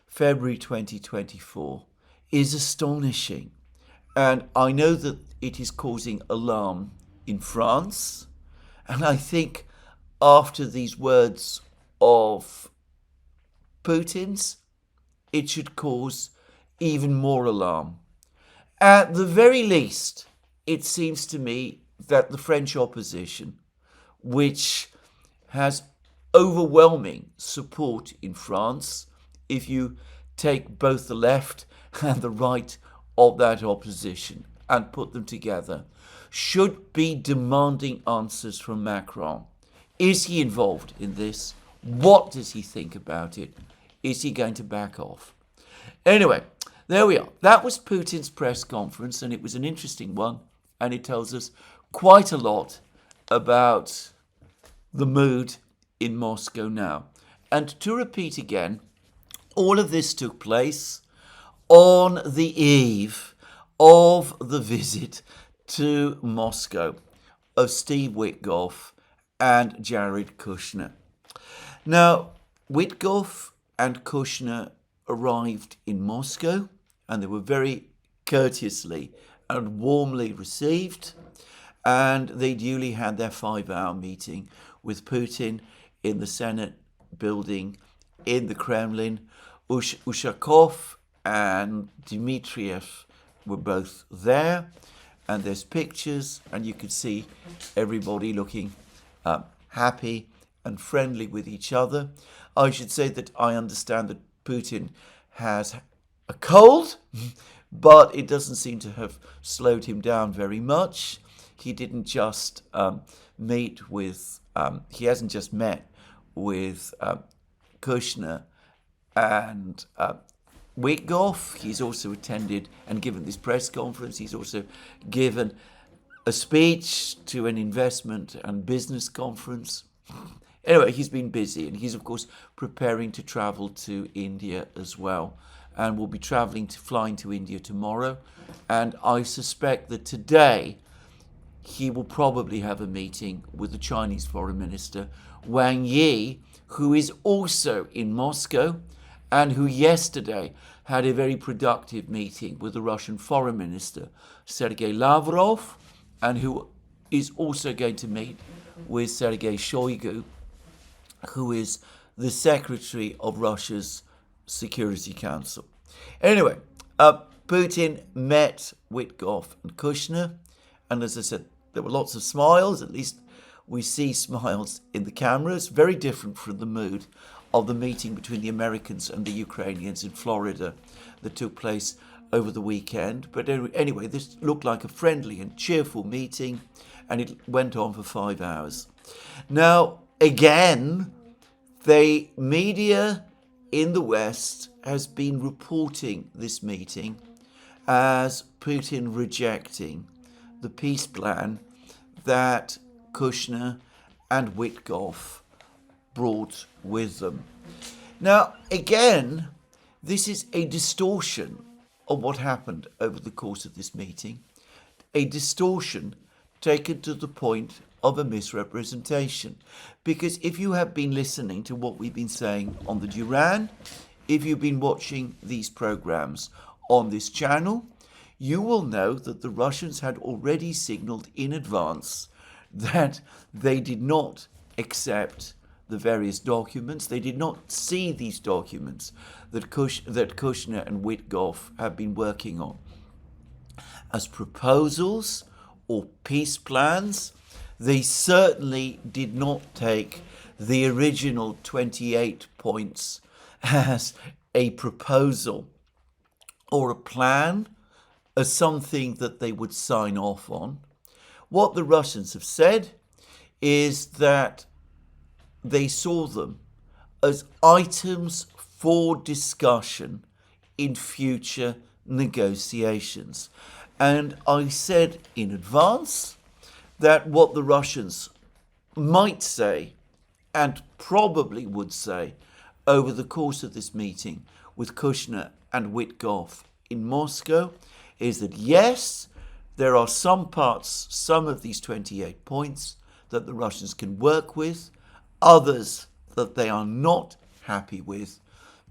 February 2024, is astonishing. And I know that it is causing alarm in France. And I think after these words of Putin's, it should cause even more alarm. At the very least, it seems to me that the French opposition, which has overwhelming support in France, if you take both the left and the right of that opposition and put them together, should be demanding answers from Macron. Is he involved in this? What does he think about it? Is he going to back off? Anyway, there we are. That was Putin's press conference, and it was an interesting one, and it tells us quite a lot about the mood in Moscow now. And to repeat again, all of this took place on the eve of the visit to Moscow of Steve Witkoff and Jared Kushner. Now, Witkoff and Kushner arrived in Moscow, and they were very courteously and warmly received, and they duly had their 5-hour meeting with Putin in the Senate building in the Kremlin. Ushakov and Dmitriev were both there, and there's pictures, and you can see everybody looking happy and friendly with each other. I should say that I understand that Putin has a cold, but it doesn't seem to have slowed him down very much. He didn't just meet with, he hasn't just met with Kushner and Witkoff. He's also attended and given this press conference. He's also given a speech to an investment and business conference. Anyway, he's been busy, and he's, of course, preparing to travel to India as well, and will be flying to India tomorrow. And I suspect that today he will probably have a meeting with the Chinese Foreign Minister, Wang Yi, who is also in Moscow, and who yesterday had a very productive meeting with the Russian Foreign Minister, Sergei Lavrov, and who is also going to meet with Sergei Shoigu, who is the Secretary of Russia's Security Council. Anyway, Putin met Witkoff and Kushner, and as I said, there were lots of smiles. At least we see smiles in the cameras, very different from the mood of the meeting between the Americans and the Ukrainians in Florida that took place over the weekend. But anyway, this looked like a friendly and cheerful meeting, and it went on for 5 hours. Now, again, the media in the West has been reporting this meeting as Putin rejecting the peace plan that Kushner and Witkoff brought with them. Now, again, this is a distortion of what happened over the course of this meeting, a distortion taken to the point of a misrepresentation. Because if you have been listening to what we've been saying on the Duran, if you've been watching these programs on this channel, you will know that the Russians had already signaled in advance that they did not accept the various documents. They did not see these documents that Kushner and Witkoff have been working on as proposals or peace plans They certainly did not take the original 28 points as a proposal or a plan, as something that they would sign off on. What the Russians have said is that they saw them as items for discussion in future negotiations. And I said in advance that what the Russians might say, and probably would say, over the course of this meeting with Kushner and Witkoff in Moscow, is that yes, there are some parts, some of these 28 points that the Russians can work with, others that they are not happy with.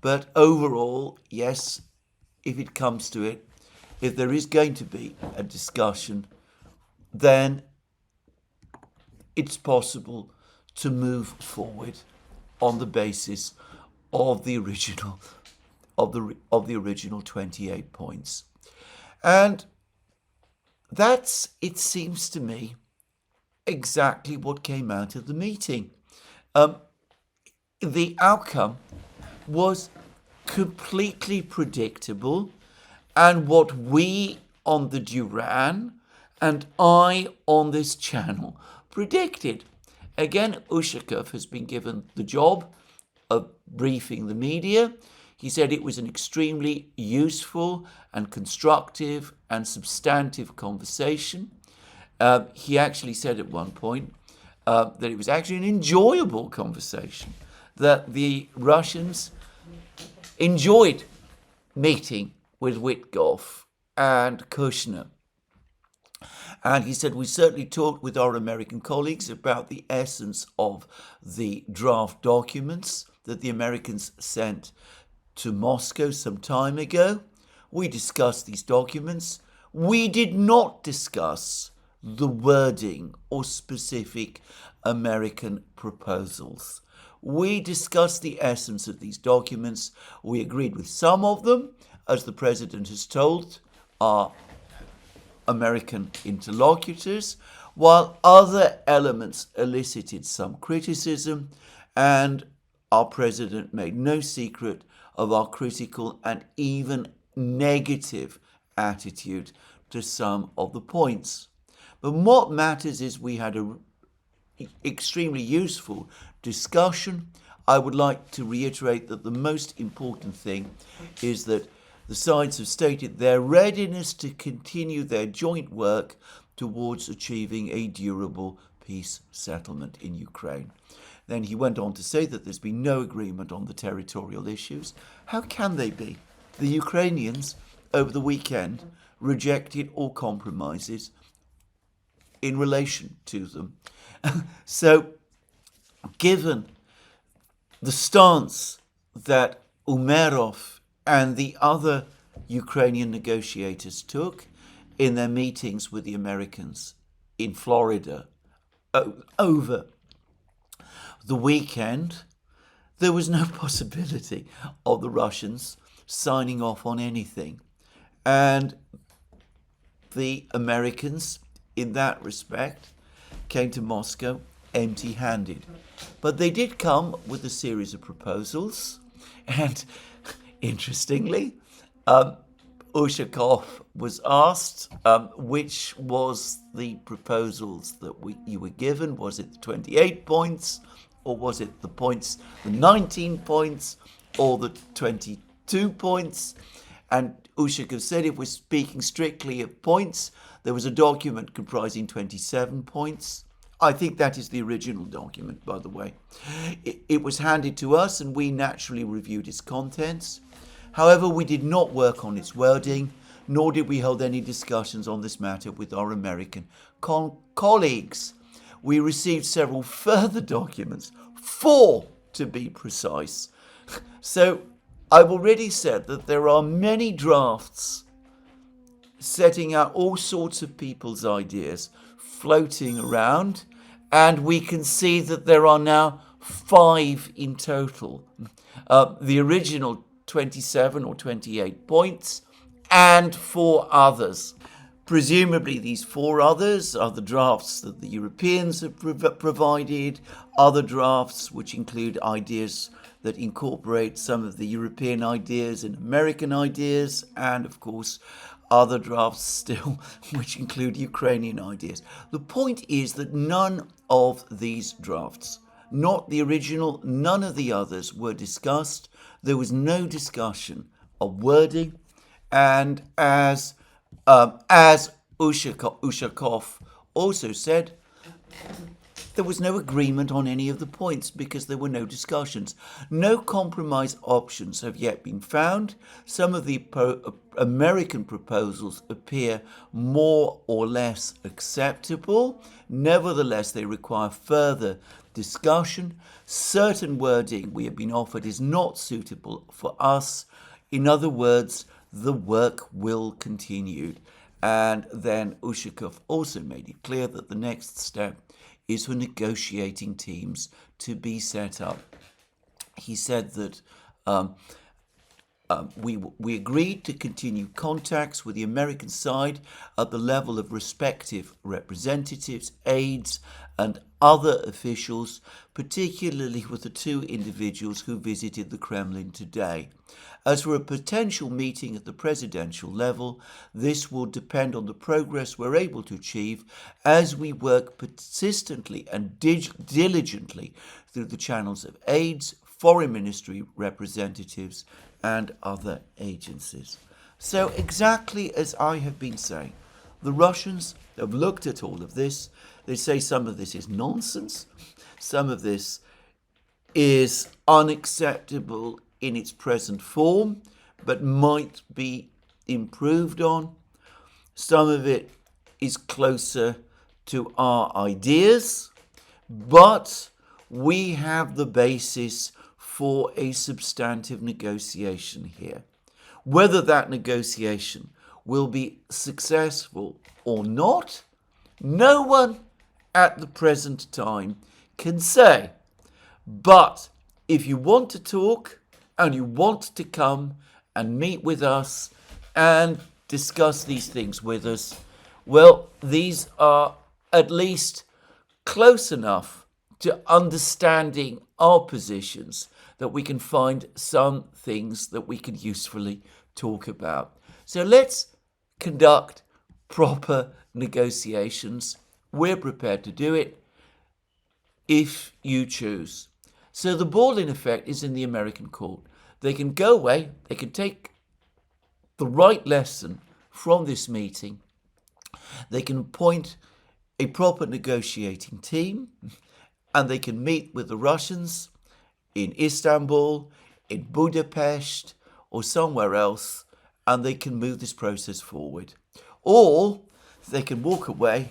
But overall, yes, if it comes to it, if there is going to be a discussion, then it's possible to move forward on the basis of the original of the original 28 points. And that's, it seems to me, exactly what came out of the meeting. The outcome was completely predictable, and what we on the Duran and I on this channel predicted. Again, Ushakov has been given the job of briefing the media. He said it was an extremely useful and constructive and substantive conversation. He actually said at one point that it was actually an enjoyable conversation, that the Russians enjoyed meeting with Witkoff and Kushner. And he said, we certainly talked with our American colleagues about the essence of the draft documents that the Americans sent to Moscow some time ago. We discussed these documents. We did not discuss the wording or specific American proposals. We discussed the essence of these documents. We agreed with some of them, as the President has told our American interlocutors, while other elements elicited some criticism, and our President made no secret of our critical and even negative attitude to some of the points. But what matters is we had an extremely useful discussion. I would like to reiterate that the most important thing is that the sides have stated their readiness to continue their joint work towards achieving a durable peace settlement in Ukraine. Then he went on to say that there's been no agreement on the territorial issues. How can they be? The Ukrainians, over the weekend, rejected all compromises in relation to them. So, given the stance that Umerov and the other Ukrainian negotiators took in their meetings with the Americans in Florida over the weekend, there was no possibility of the Russians signing off on anything. And the Americans, in that respect, came to Moscow empty-handed. But they did come with a series of proposals, and interestingly, Ushakov was asked which was the proposals that you were given. Was it the 28 points, or was it the points, the 19 points, or the 22 points? And Ushakov said, if we're speaking strictly of points, there was a document comprising 27 points. I think that is the original document, by the way. It was handed to us, and we naturally reviewed its contents. However, we did not work on its wording, nor did we hold any discussions on this matter with our American colleagues. We received several further documents, 4 to be precise. So I've already said that there are many drafts setting out all sorts of people's ideas floating around, and we can see that there are now 5 in total. The original 27 or 28 points and 4 others. Presumably these 4 others are the drafts that the Europeans have provided, other drafts which include ideas that incorporate some of the European ideas and American ideas, and of course other drafts still which include Ukrainian ideas. The point is that none of these drafts, not the original, none of the others were discussed. There was no discussion of wording, and as Ushakov also said, there was no agreement on any of the points because there were no discussions. No compromise options have yet been found. Some of the American proposals appear more or less acceptable. Nevertheless, they require further discussion. Certain wording we have been offered is not suitable for us. In other words, the work will continue. And then Ushakov also made it clear that the next step is for negotiating teams to be set up. He said that we agreed to continue contacts with the American side at the level of respective representatives, aides, and other officials, particularly with the 2 individuals who visited the Kremlin today. As for a potential meeting at the presidential level, this will depend on the progress we're able to achieve as we work persistently and diligently through the channels of aides, foreign ministry representatives, and other agencies. So exactly as I have been saying, the Russians have looked at all of this. They say some of this is nonsense. Some of this is unacceptable in its present form, but might be improved on. Some of it is closer to our ideas, but we have the basis for a substantive negotiation here. Whether that negotiation will be successful or not, no one at the present time can say. But if you want to talk and you want to come and meet with us and discuss these things with us, well, these are at least close enough to understanding our positions that we can find some things that we can usefully talk about. So let's conduct proper negotiations. We're prepared to do it if you choose. So the ball, in effect, is in the American court. They can go away, they can take the right lesson from this meeting, they can appoint a proper negotiating team, and they can meet with the Russians in Istanbul, in Budapest, or somewhere else, and they can move this process forward. Or they can walk away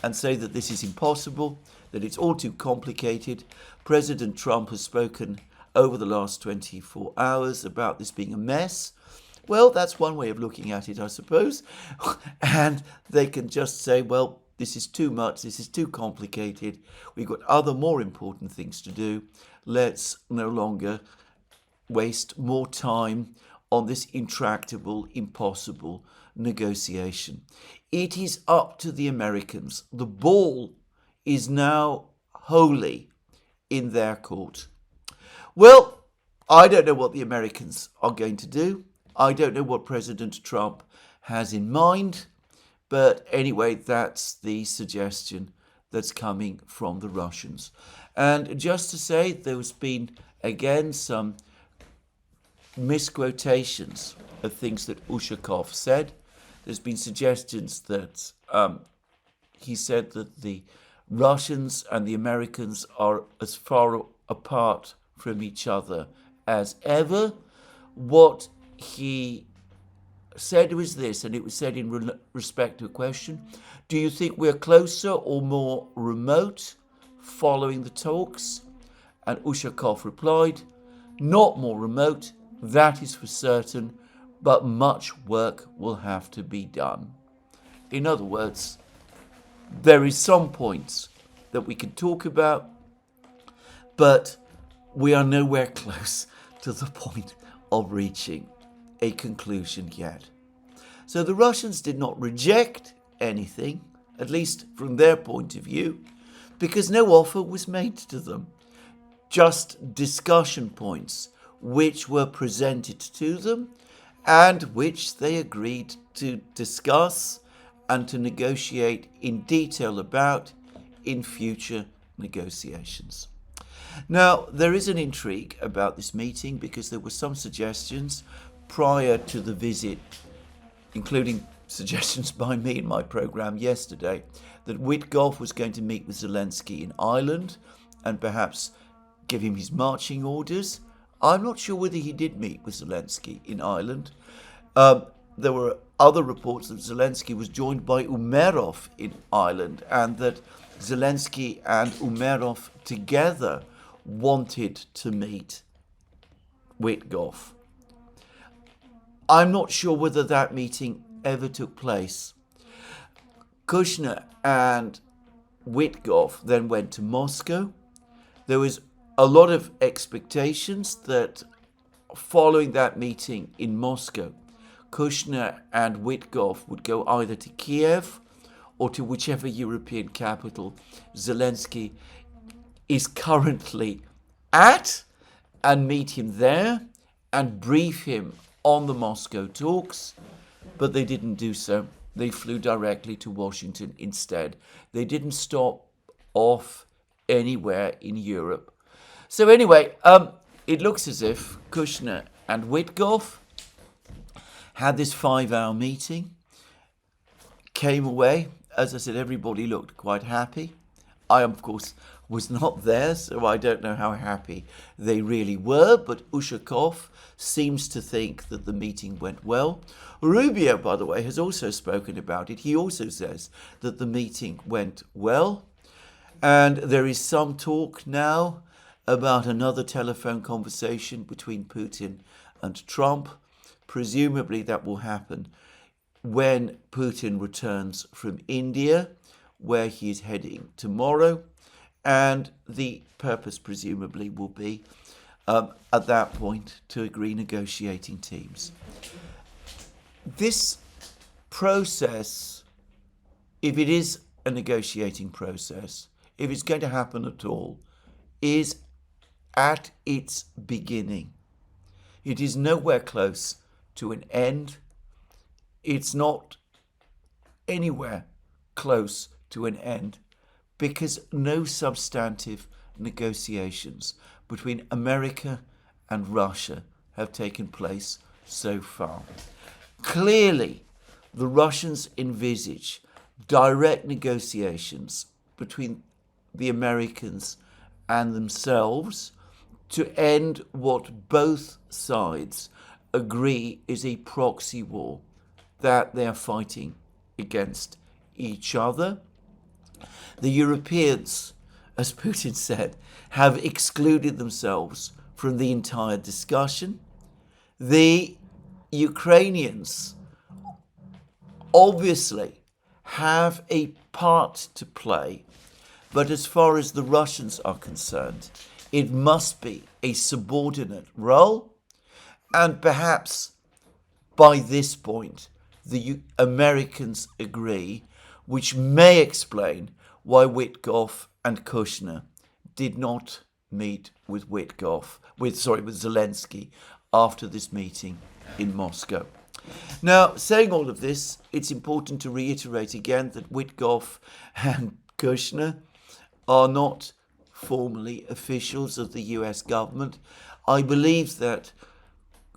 and say that this is impossible, that it's all too complicated. President Trump has spoken over the last 24 hours about this being a mess. Well, that's one way of looking at it, I suppose. And they can just say, well, this is too much, this is too complicated, we've got other more important things to do. Let's no longer waste more time on this intractable, impossible negotiation. It is up to the Americans. The ball is now wholly in their court. Well, I don't know what the Americans are going to do. I don't know what President Trump has in mind. But anyway, that's the suggestion that's coming from the Russians. And just to say, there's been, again, some misquotations of things that Ushakov said. There's been suggestions that he said that the Russians and the Americans are as far apart from each other as ever. What he said was this, and it was said in respect to a question: do you think we're closer or more remote following the talks? And Ushakov replied, not more remote, that is for certain, but much work will have to be done. In other words, there is some points that we can talk about, but we are nowhere close to the point of reaching a conclusion yet. So the Russians did not reject anything, at least from their point of view, because no offer was made to them. Just discussion points which were presented to them and which they agreed to discuss and to negotiate in detail about in future negotiations. Now, there is an intrigue about this meeting because there were some suggestions prior to the visit, including suggestions by me in my programme yesterday, that Witkoff was going to meet with Zelensky in Ireland and perhaps give him his marching orders. I'm not sure whether he did meet with Zelensky in Ireland. There were other reports that Zelensky was joined by Umerov in Ireland and that Zelensky and Umerov together wanted to meet Witkoff. I'm not sure whether that meeting ever took place. Kushner and Witkoff then went to Moscow. There was a lot of expectations that following that meeting in Moscow, Kushner and Witkoff would go either to Kiev or to whichever European capital Zelensky is currently at and meet him there and brief him on the Moscow talks, but they didn't do so. They flew directly to Washington instead. They didn't stop off anywhere in Europe. So anyway, it looks as if Kushner and Witkoff had this 5-hour meeting, came away. As I said, everybody looked quite happy. I, of course, was not there, so I don't know how happy they really were, but Ushakov seems to think that the meeting went well. Rubio, by the way, has also spoken about it. He also says that the meeting went well, and there is some talk now about another telephone conversation between Putin and Trump. Presumably that will happen when Putin returns from India, where he is heading tomorrow, and the purpose presumably will be at that point to agree negotiating teams. This process, if it is a negotiating process, if it's going to happen at all, is at its beginning. It is nowhere close to an end. It's not anywhere close to an end because no substantive negotiations between America and Russia have taken place so far. Clearly, the Russians envisage direct negotiations between the Americans and themselves to end what both sides agree is a proxy war, that they are fighting against each other. The Europeans, as Putin said, have excluded themselves from the entire discussion. The Ukrainians obviously have a part to play, but as far as the Russians are concerned, it must be a subordinate role, and perhaps by this point the Americans agree, which may explain why Witkoff and Kushner did not meet with Zelensky after this meeting in Moscow. Now, saying all of this, it's important to reiterate again that Witkoff and Kushner are not formally officials of the US government. I believe that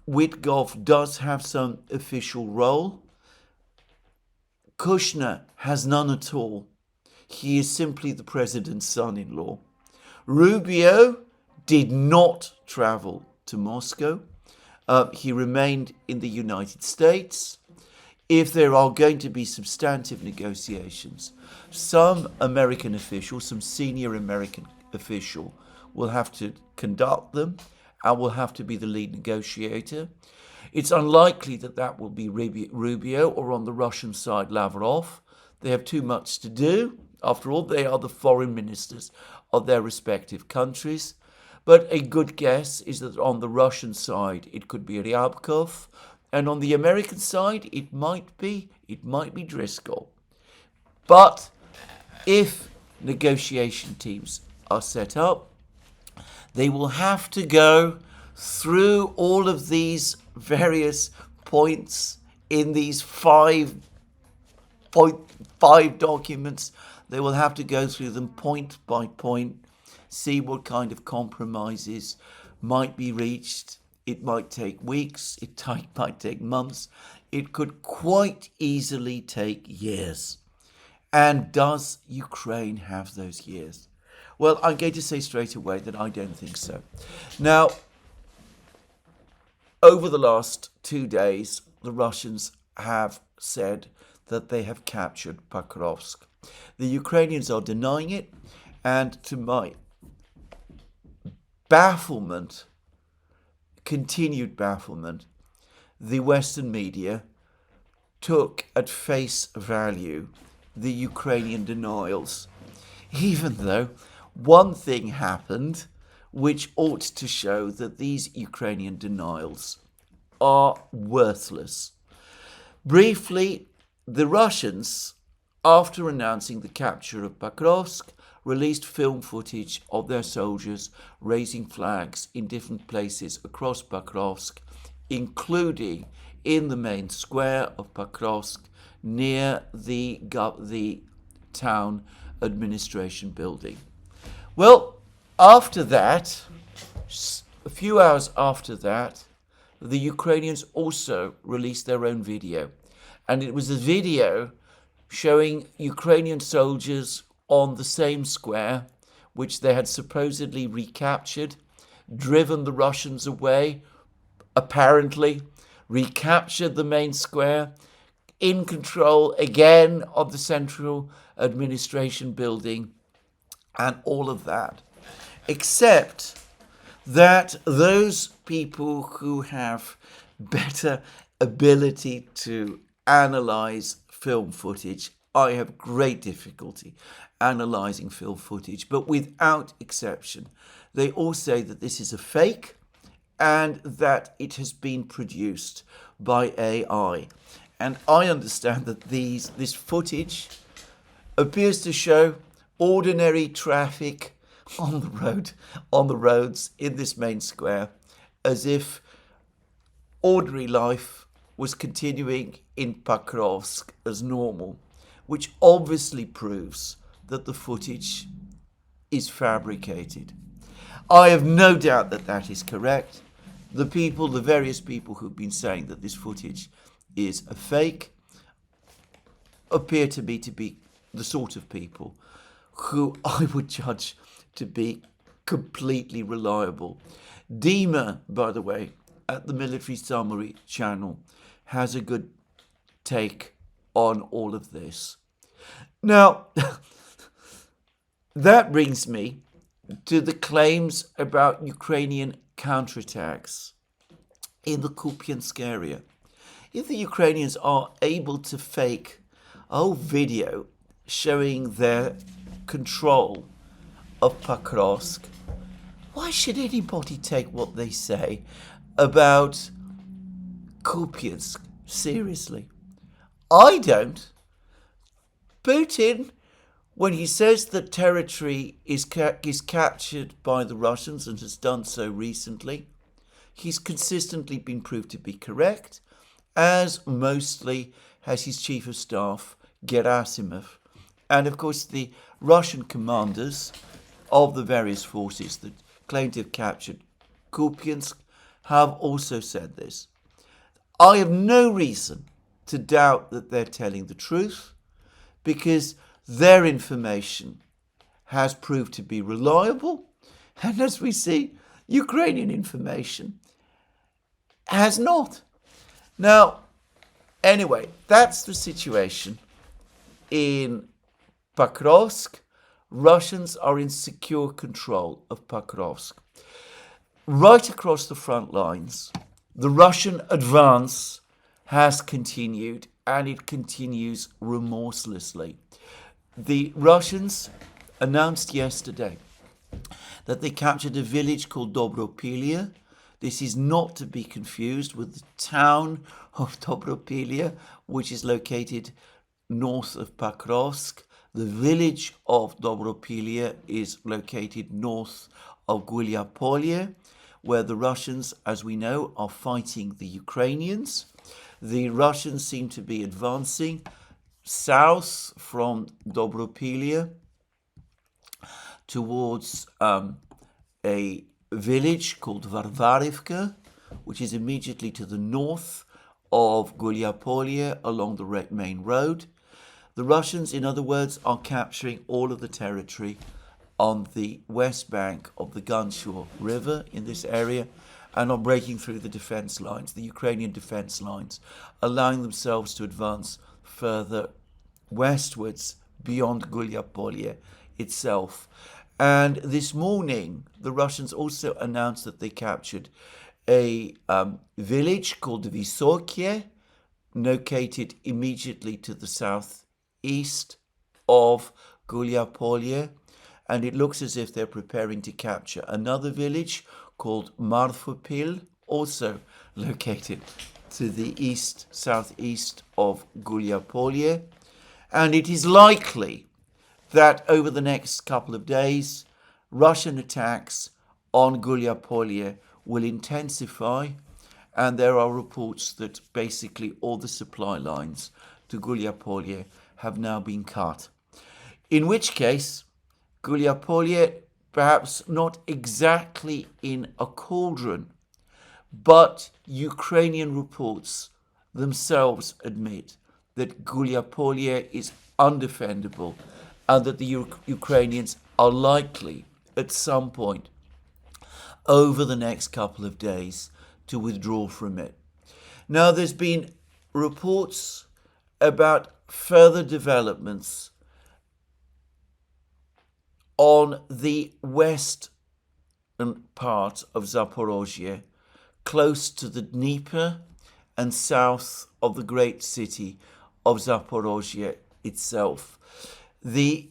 Witkoff does have some official role. Kushner has none at all. He is simply the president's son-in-law. Rubio did not travel to Moscow. He remained in the United States. If there are going to be substantive negotiations, some American official, some senior American official, will have to conduct them and will have to be the lead negotiator. It's unlikely that that will be Rubio or, on the Russian side, Lavrov. They have too much to do. After all, they are the foreign ministers of their respective countries. But a good guess is that on the Russian side, it could be Ryabkov, and on the American side, it might be Driscoll. But if negotiation teams are set up, they will have to go through all of these various points in these five documents. They will have to go through them point by point, see what kind of compromises might be reached. It might take weeks, it might take months, it could quite easily take years. And does Ukraine have those years? Well, I'm going to say straight away that I don't think so. Now, over the last 2 days, the Russians have said that they have captured Pakovsk. The Ukrainians are denying it, and to my bafflement, continued bafflement, the Western media took at face value the Ukrainian denials, even though one thing happened which ought to show that these Ukrainian denials are worthless. Briefly, the Russians, after announcing the capture of Pakovsk, released film footage of their soldiers raising flags in different places across Pakovsk, including in the main square of Pakovsk near the town administration building. Well, after that, a few hours after that, the Ukrainians also released their own video. And it was a video showing Ukrainian soldiers on the same square, which they had supposedly recaptured, driven the Russians away, apparently, recaptured the main square, in control again of the central administration building, and all of that. Except that those people who have better ability to analyze film footage, I have great difficulty analyzing film footage, but without exception, they all say that this is a fake and that it has been produced by AI. And I understand that this footage appears to show ordinary traffic on the roads in this main square, as if ordinary life was continuing in Pakovsk as normal, which obviously proves that the footage is fabricated. I have no doubt that that is correct. The various people who've been saying that this footage is a fake, appear to be the sort of people who I would judge to be completely reliable. Dima, by the way, at the Military Summary channel, has a good take on all of this. Now, that brings me to the claims about Ukrainian counterattacks in the Kupiansk area. If the Ukrainians are able to fake a video showing their control of Pakovsk, why should anybody take what they say about Kupiansk seriously? I don't. Putin, when he says that territory is captured by the Russians and has done so recently, he's consistently been proved to be correct, as mostly has his chief of staff, Gerasimov. And of course, the Russian commanders of the various forces that claim to have captured Kupiansk have also said this. I have no reason to doubt that they're telling the truth, because their information has proved to be reliable, and as we see, Ukrainian information has not. Now, anyway, that's the situation in Pakovsk. Russians are in secure control of Pakovsk. Right across the front lines, the Russian advance has continued, and it continues remorselessly. The Russians announced yesterday that they captured a village called Dobropilia. This is not to be confused with the town of Dobropilia, which is located north of Pakrovsk. The village of Dobropilye is located north of Gulyapolye, where the Russians, as we know, are fighting the Ukrainians. The Russians seem to be advancing south from Dobropilye towards a village called Varvarivka, which is immediately to the north of Gulyapolye along the main road. The Russians, in other words, are capturing all of the territory on the west bank of the Ganshur River in this area and are breaking through the defense lines, the Ukrainian defense lines, allowing themselves to advance further westwards beyond Gulyapolye itself. And this morning, the Russians also announced that they captured a village called Vysokie, located immediately to the southeast of Gulyapolye, and it looks as if they're preparing to capture another village called Marfopil, also located to the southeast of Gulyapolye. And it is likely that over the next couple of days, Russian attacks on Gulyapolye will intensify, and there are reports that basically all the supply lines to Gulyapolye have now been cut. In which case, Gulyapolye, perhaps not exactly in a cauldron, but Ukrainian reports themselves admit that Gulyapolye is undefendable and that the Ukrainians are likely at some point over the next couple of days to withdraw from it. Now, there's been reports about further developments on the western part of Zaporozhye, close to the Dnieper and south of the great city of Zaporozhye itself. The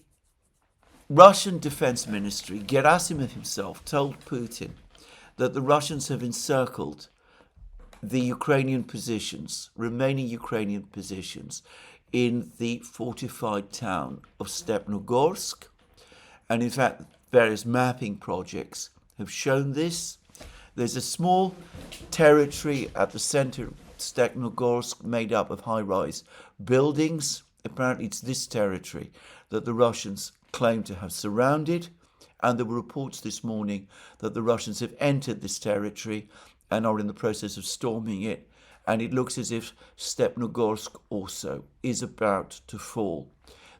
Russian Defense Ministry, Gerasimov himself, told Putin that the Russians have encircled the Ukrainian positions, remaining Ukrainian positions, in the fortified town of Stepnogorsk. And in fact, various mapping projects have shown this. There's a small territory at the center of Stepnogorsk made up of high-rise buildings. Apparently it's this territory that the Russians claim to have surrounded, and there were reports this morning that the Russians have entered this territory and are in the process of storming it, and it looks as if Stepnogorsk also is about to fall.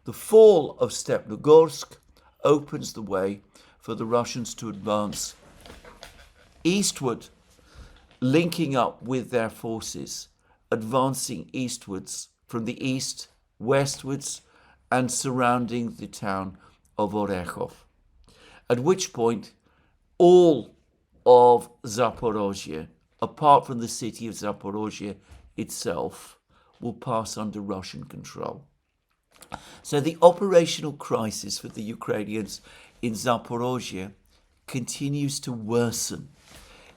The fall of Stepnogorsk opens the way for the Russians to advance eastward, linking up with their forces, advancing eastwards from the east, westwards, and surrounding the town of Orekhov. At which point, all of Zaporozhye, apart from the city of Zaporozhye itself, will pass under Russian control. So the operational crisis for the Ukrainians in Zaporozhye continues to worsen.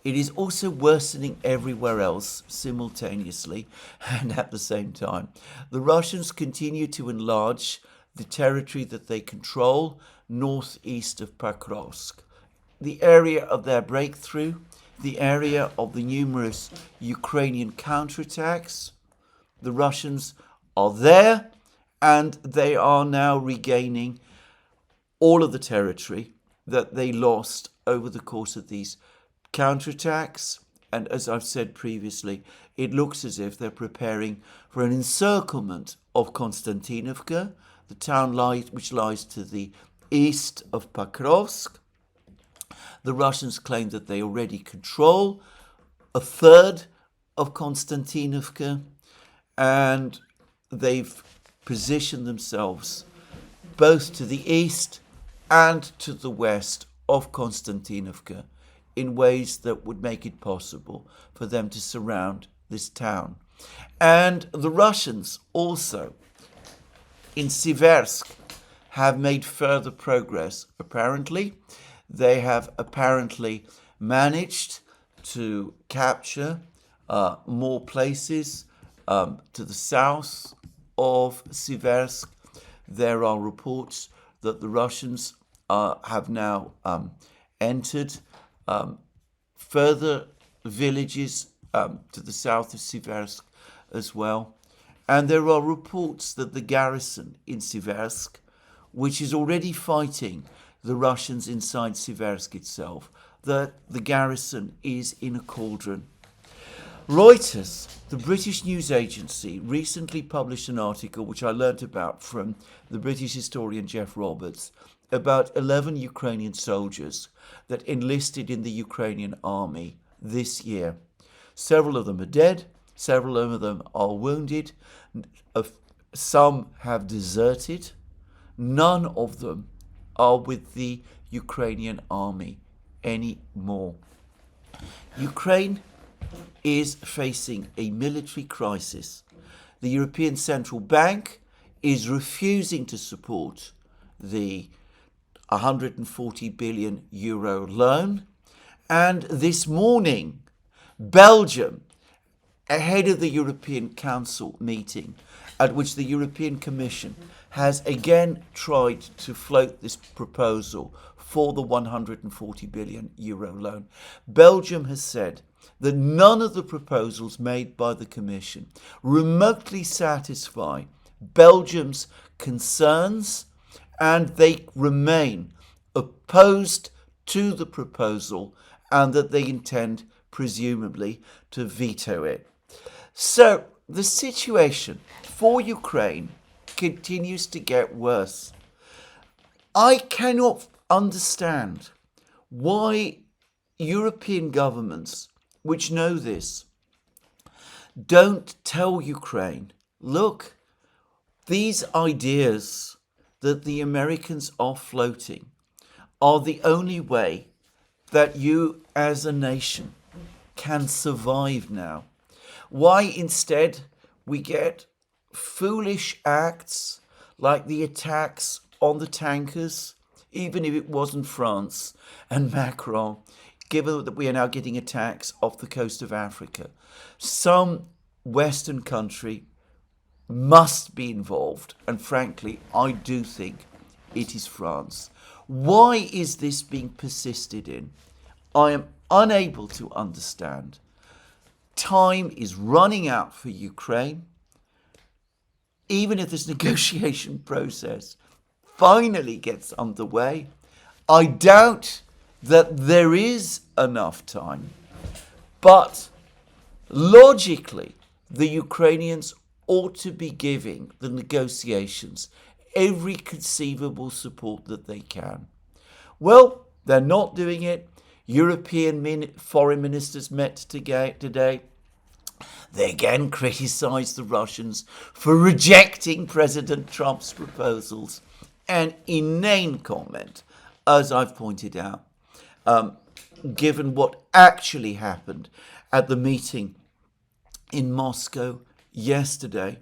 It is also worsening everywhere else simultaneously and at the same time. The Russians continue to enlarge the territory that they control northeast of Pakrovsk. The area of their breakthrough, the area of the numerous Ukrainian counterattacks, the Russians are there, and they are now regaining all of the territory that they lost over the course of these counterattacks. And as I've said previously, it looks as if they're preparing for an encirclement of Konstantinovka, the town which lies to the east of Pakrovsk. The Russians claim that they already control a third of Konstantinovka, and they've positioned themselves both to the east and to the west of Konstantinovka in ways that would make it possible for them to surround this town. And the Russians also in Siversk have made further progress, apparently. They have apparently managed to capture more places to the south of Siversk, there are reports that the Russians have now entered further villages to the south of Siversk as well. And there are reports that the garrison in Siversk, which is already fighting the Russians inside Siversk itself, that the garrison is in a cauldron. Reuters, the British news agency, recently published an article which I learnt about from the British historian Jeff Roberts about 11 Ukrainian soldiers that enlisted in the Ukrainian army this year. Several of them are dead, several of them are wounded, some have deserted, none of them are with the Ukrainian army anymore. Ukraine is facing a military crisis. The European Central Bank is refusing to support the 140 billion euro loan. And this morning, Belgium, ahead of the European Council meeting, at which the European Commission has again tried to float this proposal for the 140 billion euro loan, Belgium has said that none of the proposals made by the Commission remotely satisfy Belgium's concerns, and they remain opposed to the proposal, and that they intend, presumably, to veto it. So the situation for Ukraine continues to get worse. I cannot understand why European governments, which know this, don't tell Ukraine, look, these ideas that the Americans are floating are the only way that you as a nation can survive now. Why instead we get foolish acts like the attacks on the tankers, even if it wasn't France and Macron, given that we are now getting attacks off the coast of Africa. Some Western country must be involved, and frankly, I do think it is France. Why is this being persisted in? I am unable to understand. Time is running out for Ukraine. Even if this negotiation process finally gets underway, I doubt that there is enough time. But logically, the Ukrainians ought to be giving the negotiations every conceivable support that they can. Well, they're not doing it. European foreign ministers met today. They again criticised the Russians for rejecting President Trump's proposals. An inane comment, as I've pointed out, given what actually happened at the meeting in Moscow yesterday.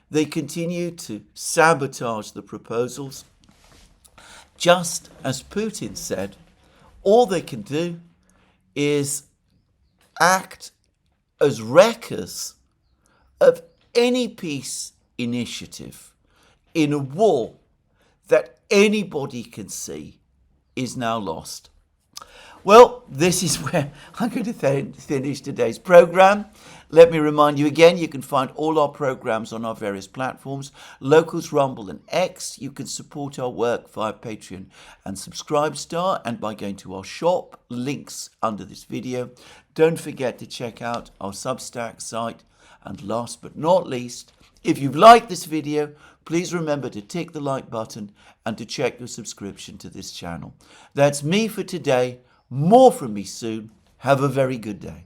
They continue to sabotage the proposals. Just as Putin said, all they can do is act as wreckers of any peace initiative in a war that anybody can see is now lost. Well, this is where I'm going to finish today's program. Let me remind you again, you can find all our programs on our various platforms, Locals, Rumble and X. You can support our work via Patreon and Subscribestar and by going to our shop, links under this video. Don't forget to check out our Substack site. And last but not least, if you've liked this video, please remember to tick the like button and to check your subscription to this channel. That's me for today. More from me soon. Have a very good day.